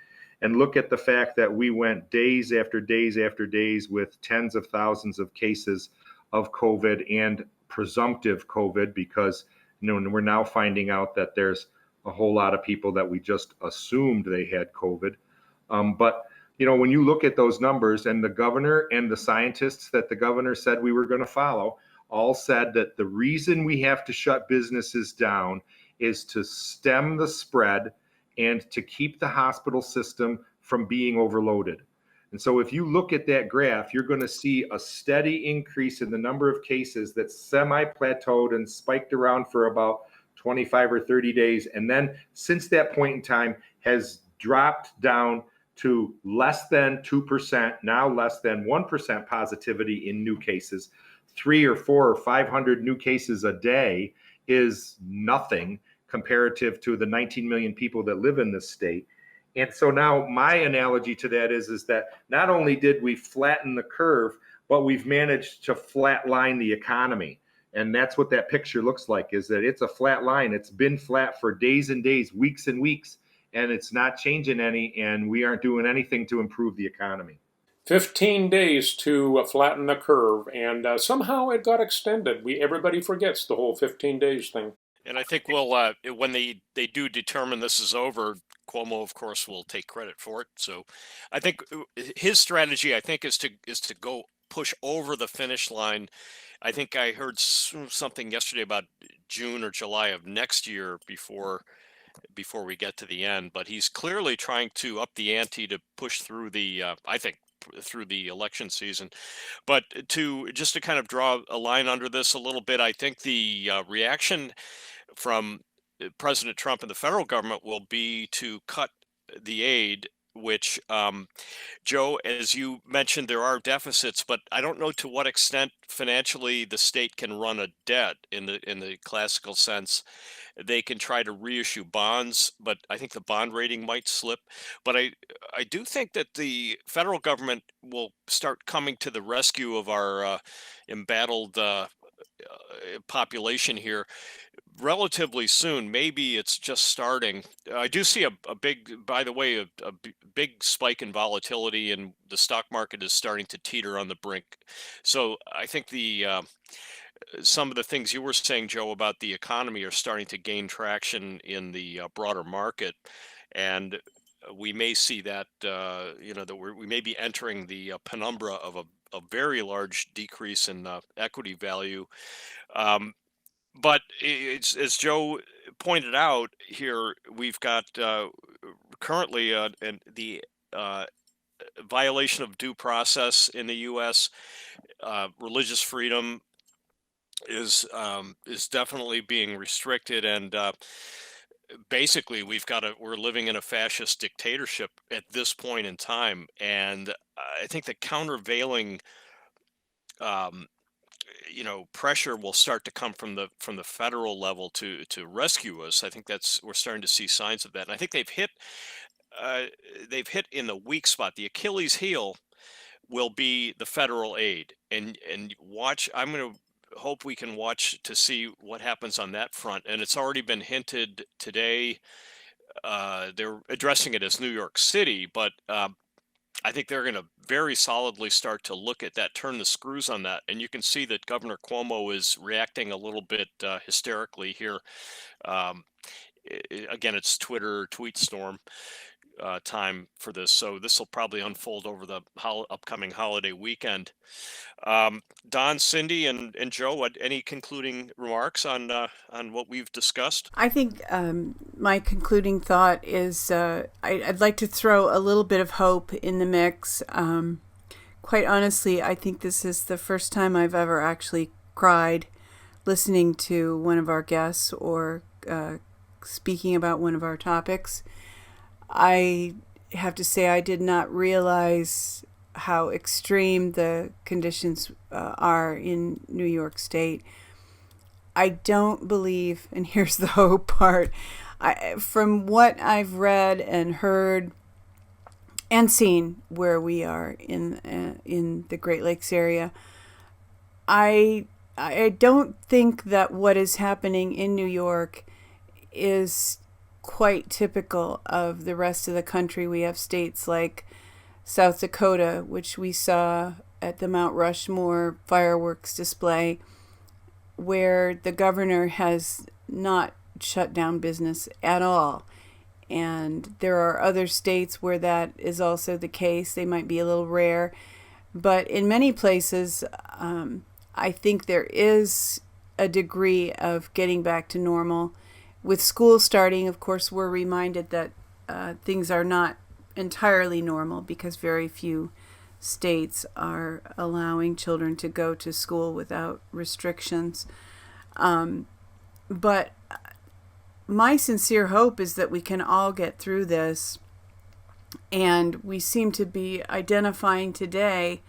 and look at the fact that we went days after days after days with tens of thousands of cases of COVID and presumptive COVID, because we're now finding out that there's a whole lot of people that we just assumed they had COVID. But when you look at those numbers, and the governor and the scientists that the governor said we were going to follow all said that the reason we have to shut businesses down is to stem the spread and to keep the hospital system from being overloaded. And so if you look at that graph, you're going to see a steady increase in the number of cases that semi-plateaued and spiked around for about 25 or 30 days. And then since that point in time has dropped down to less than 2%, now less than 1% positivity in new cases. 300 or 400 or 500 new cases a day is nothing comparative to the 19 million people that live in this state. And so now my analogy to that is that not only did we flatten the curve, but we've managed to flatline the economy. And that's what that picture looks like, is that it's a flat line. It's been flat for days and days, weeks and weeks, and it's not changing any, and we aren't doing anything to improve the economy. 15 days to flatten the curve, and somehow it got extended. Everybody forgets the whole 15 days thing. And I think when they do determine this is over, Cuomo, of course, will take credit for it. So I think his strategy, I think, is to go push over the finish line. I think I heard something yesterday about June or July of next year before we get to the end. But he's clearly trying to up the ante to push through I think, through the election season. But to kind of draw a line under this a little bit, I think the reaction from President Trump and the federal government will be to cut the aid, which, Joe, as you mentioned, there are deficits, but I don't know to what extent financially the state can run a debt in the classical sense. They can try to reissue bonds, but I think the bond rating might slip. But I do think that the federal government will start coming to the rescue of our embattled population here relatively soon. Maybe it's just starting. I do see a big, by the way, big spike in volatility, and the stock market is starting to teeter on the brink. So I think some of the things you were saying, Joe, about the economy are starting to gain traction in the broader market, and we may see that that we may be entering the penumbra of a very large decrease in equity value. But it's, as Joe pointed out here, we've got currently the violation of due process in the U.S. Religious freedom is definitely being restricted, and basically we're living in a fascist dictatorship at this point in time. And I think the countervailing pressure will start to come from the federal level to rescue us. I think we're starting to see signs of that, and I think they've hit in the weak spot. The Achilles heel will be the federal aid, and watch. I'm going to hope we can watch to see what happens on that front. And it's already been hinted today. They're addressing it as New York City, but I think they're going to very solidly start to look at that, turn the screws on that. And you can see that Governor Cuomo is reacting a little bit hysterically here. Again, it's Twitter tweet storm time for this. So this will probably unfold over the upcoming holiday weekend. Don, Cindy, and Joe, any concluding remarks on what we've discussed? I think my concluding thought is I'd like to throw a little bit of hope in the mix. Quite honestly, I think this is the first time I've ever actually cried listening to one of our guests or speaking about one of our topics. I have to say I did not realize how extreme the conditions are in New York State. I don't believe, and here's the hope part, from what I've read and heard and seen where we are in the Great Lakes area, I don't think that what is happening in New York is quite typical of the rest of the country. We have states like South Dakota, which we saw at the Mount Rushmore fireworks display, where the governor has not shut down business at all. And there are other states where that is also the case. They might be a little rare. But in many places, I think there is a degree of getting back to normal. With school starting, of course, we're reminded that things are not entirely normal because very few states are allowing children to go to school without restrictions. But my sincere hope is that we can all get through this. And we seem to be identifying today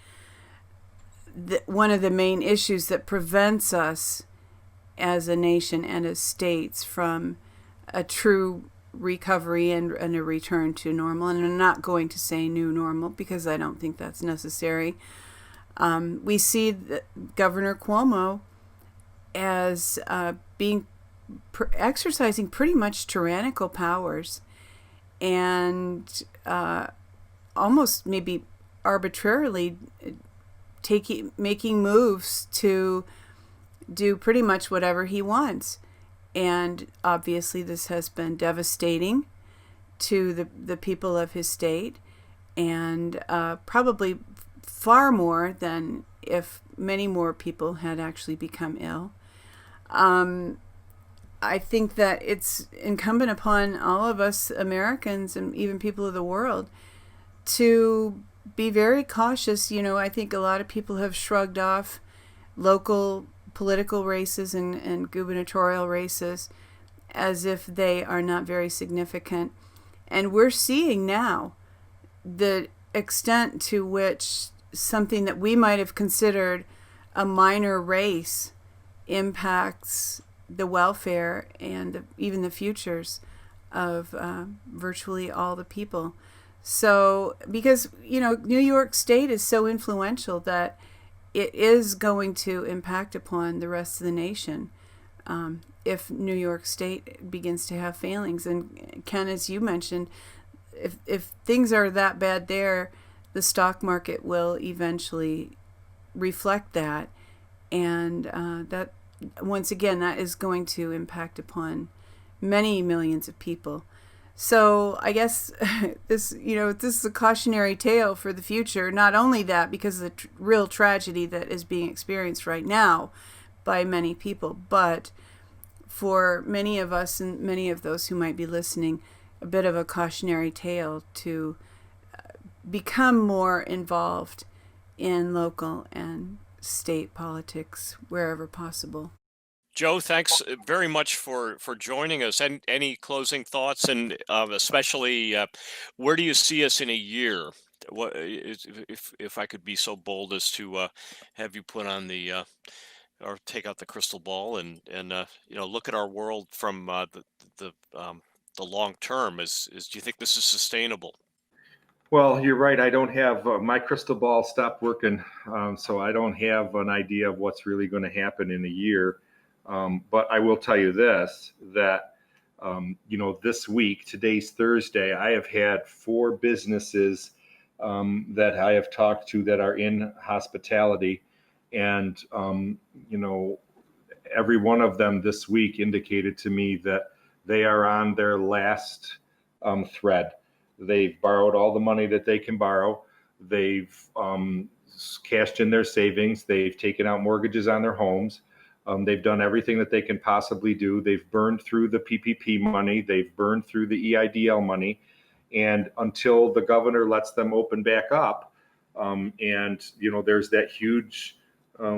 that one of the main issues that prevents us as a nation and as states from a true recovery and a return to normal. And I'm not going to say new normal because I don't think that's necessary. We see Governor Cuomo as exercising pretty much tyrannical powers and almost maybe arbitrarily making moves to do pretty much whatever he wants. And obviously this has been devastating to the people of his state, and probably far more than if many more people had actually become ill. I think that it's incumbent upon all of us Americans and even people of the world to be very cautious. I think a lot of people have shrugged off local political races and gubernatorial races as if they are not very significant. And we're seeing now the extent to which something that we might have considered a minor race impacts the welfare and even the futures of virtually all the people. So, because, New York State is so influential that it is going to impact upon the rest of the nation if New York State begins to have failings. And Ken, as you mentioned, if things are that bad there, the stock market will eventually reflect that. And that, once again, that is going to impact upon many millions of people. So I guess this is a cautionary tale for the future. Not only that, because of the real tragedy that is being experienced right now by many people, but for many of us and many of those who might be listening, a bit of a cautionary tale to become more involved in local and state politics wherever possible. Joe, thanks very much for joining us. And any closing thoughts, and especially where do you see us in a year? What if I could be so bold as to have you put on the or take out the crystal ball and look at our world from the long term? Do you think this is sustainable? Well, you're right. I don't have my crystal ball stopped working, so I don't have an idea of what's really going to happen in a year. But I will tell you this, that, this week, today's Thursday, I have had 4 businesses that I have talked to that are in hospitality. And, every one of them this week indicated to me that they are on their last thread. They've borrowed all the money that they can borrow. They've cashed in their savings. They've taken out mortgages on their homes. They've done everything that they can possibly do. They've burned through the PPP money. They've burned through the EIDL money. And until the governor lets them open back up, there's that huge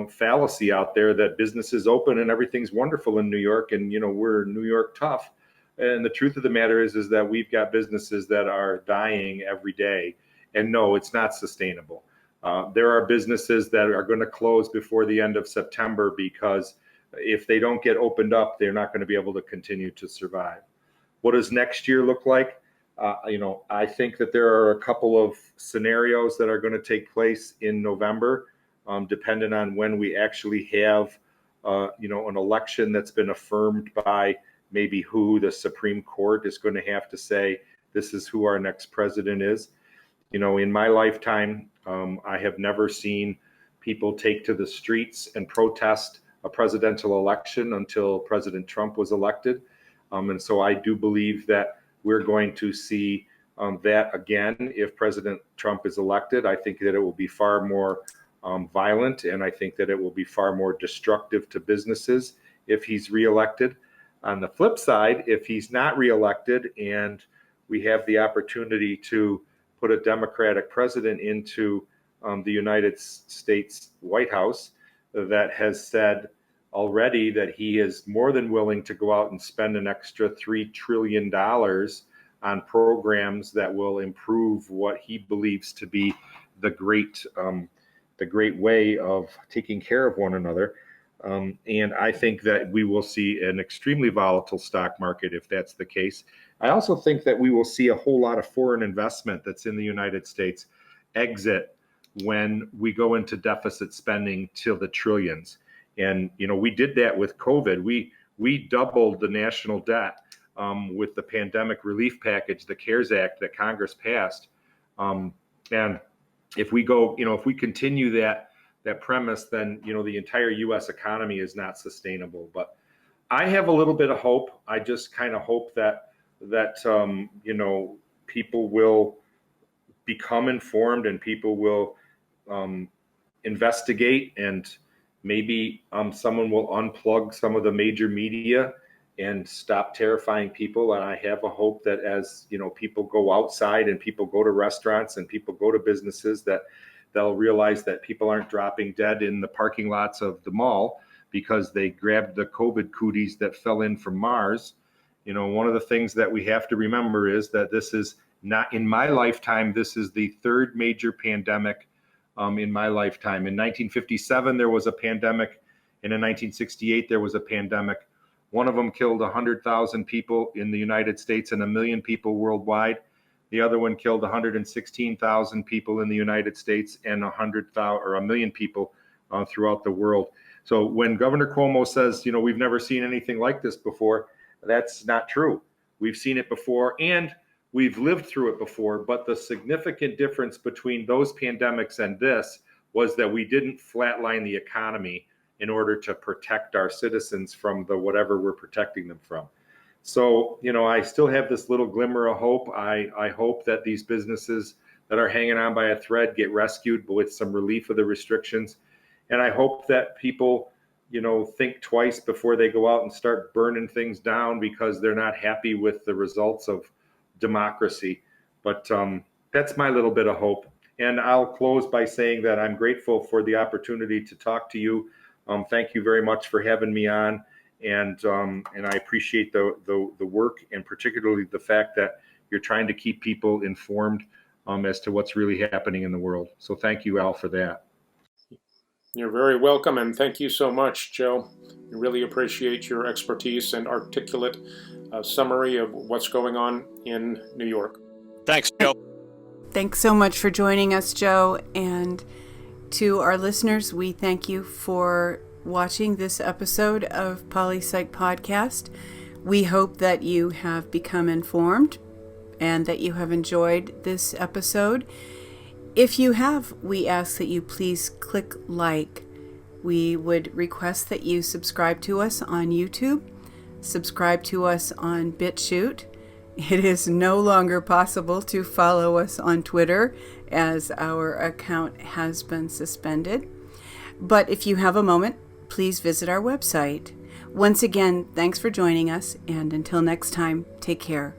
fallacy out there that business is open and everything's wonderful in New York, and we're New York tough. And the truth of the matter is that we've got businesses that are dying every day. And no, it's not sustainable. There are businesses that are going to close before the end of September because if they don't get opened up, they're not going to be able to continue to survive. What does next year look like? I think that there are a couple of scenarios that are going to take place in November, depending on when we actually have, an election that's been affirmed by maybe who the Supreme Court is going to have to say, this is who our next president is. In my lifetime, I have never seen people take to the streets and protest a presidential election until President Trump was elected. And so I do believe that we're going to see that again if President Trump is elected. I think that it will be far more violent, and I think that it will be far more destructive to businesses if he's reelected. On the flip side, if he's not reelected and we have the opportunity to put a Democratic president into the United States White House that has said already that he is more than willing to go out and spend an extra $3 trillion on programs that will improve what he believes to be the great way of taking care of one another. And I think that we will see an extremely volatile stock market if that's the case. I also think that we will see a whole lot of foreign investment that's in the United States exit when we go into deficit spending till the trillions. And, we did that with COVID. We doubled the national debt with the pandemic relief package, the CARES Act that Congress passed. And if we go, if we continue that premise, then, the entire U.S. economy is not sustainable. But I have a little bit of hope. I just kind of hope that that, people will become informed and people will investigate, and maybe someone will unplug some of the major media and stop terrifying people. And I have a hope that as people go outside and people go to restaurants and people go to businesses, that they'll realize that people aren't dropping dead in the parking lots of the mall because they grabbed the COVID cooties that fell in from Mars. One of the things that we have to remember is that this is not in my lifetime. This is the third major pandemic in my lifetime. In 1957, there was a pandemic, and in 1968, there was a pandemic. One of them killed 100,000 people in the United States and 1 million people worldwide. The other one killed 116,000 people in the United States and 100,000 or 1 million people throughout the world. So when Governor Cuomo says, we've never seen anything like this before, that's not true. We've seen it before and we've lived through it before. But the significant difference between those pandemics and this was that we didn't flatline the economy in order to protect our citizens from the whatever we're protecting them from. So, I still have this little glimmer of hope. I hope that these businesses that are hanging on by a thread get rescued with some relief of the restrictions. And I hope that people, think twice before they go out and start burning things down because they're not happy with the results of democracy. But that's my little bit of hope. And I'll close by saying that I'm grateful for the opportunity to talk to you. Thank you very much for having me on. And I appreciate the work, and particularly the fact that you're trying to keep people informed as to what's really happening in the world. So thank you, Al, for that. You're very welcome, and thank you so much, Joe. We really appreciate your expertise and articulate summary of what's going on in New York. Thanks, Joe. Thanks so much for joining us, Joe. And to our listeners, we thank you for watching this episode of Poli-Psych Podcast. We hope that you have become informed and that you have enjoyed this episode. If you have, we ask that you please click like. We would request that you subscribe to us on YouTube, subscribe to us on BitChute. It is no longer possible to follow us on Twitter as our account has been suspended. But if you have a moment, please visit our website. Once again, thanks for joining us, and until next time, take care.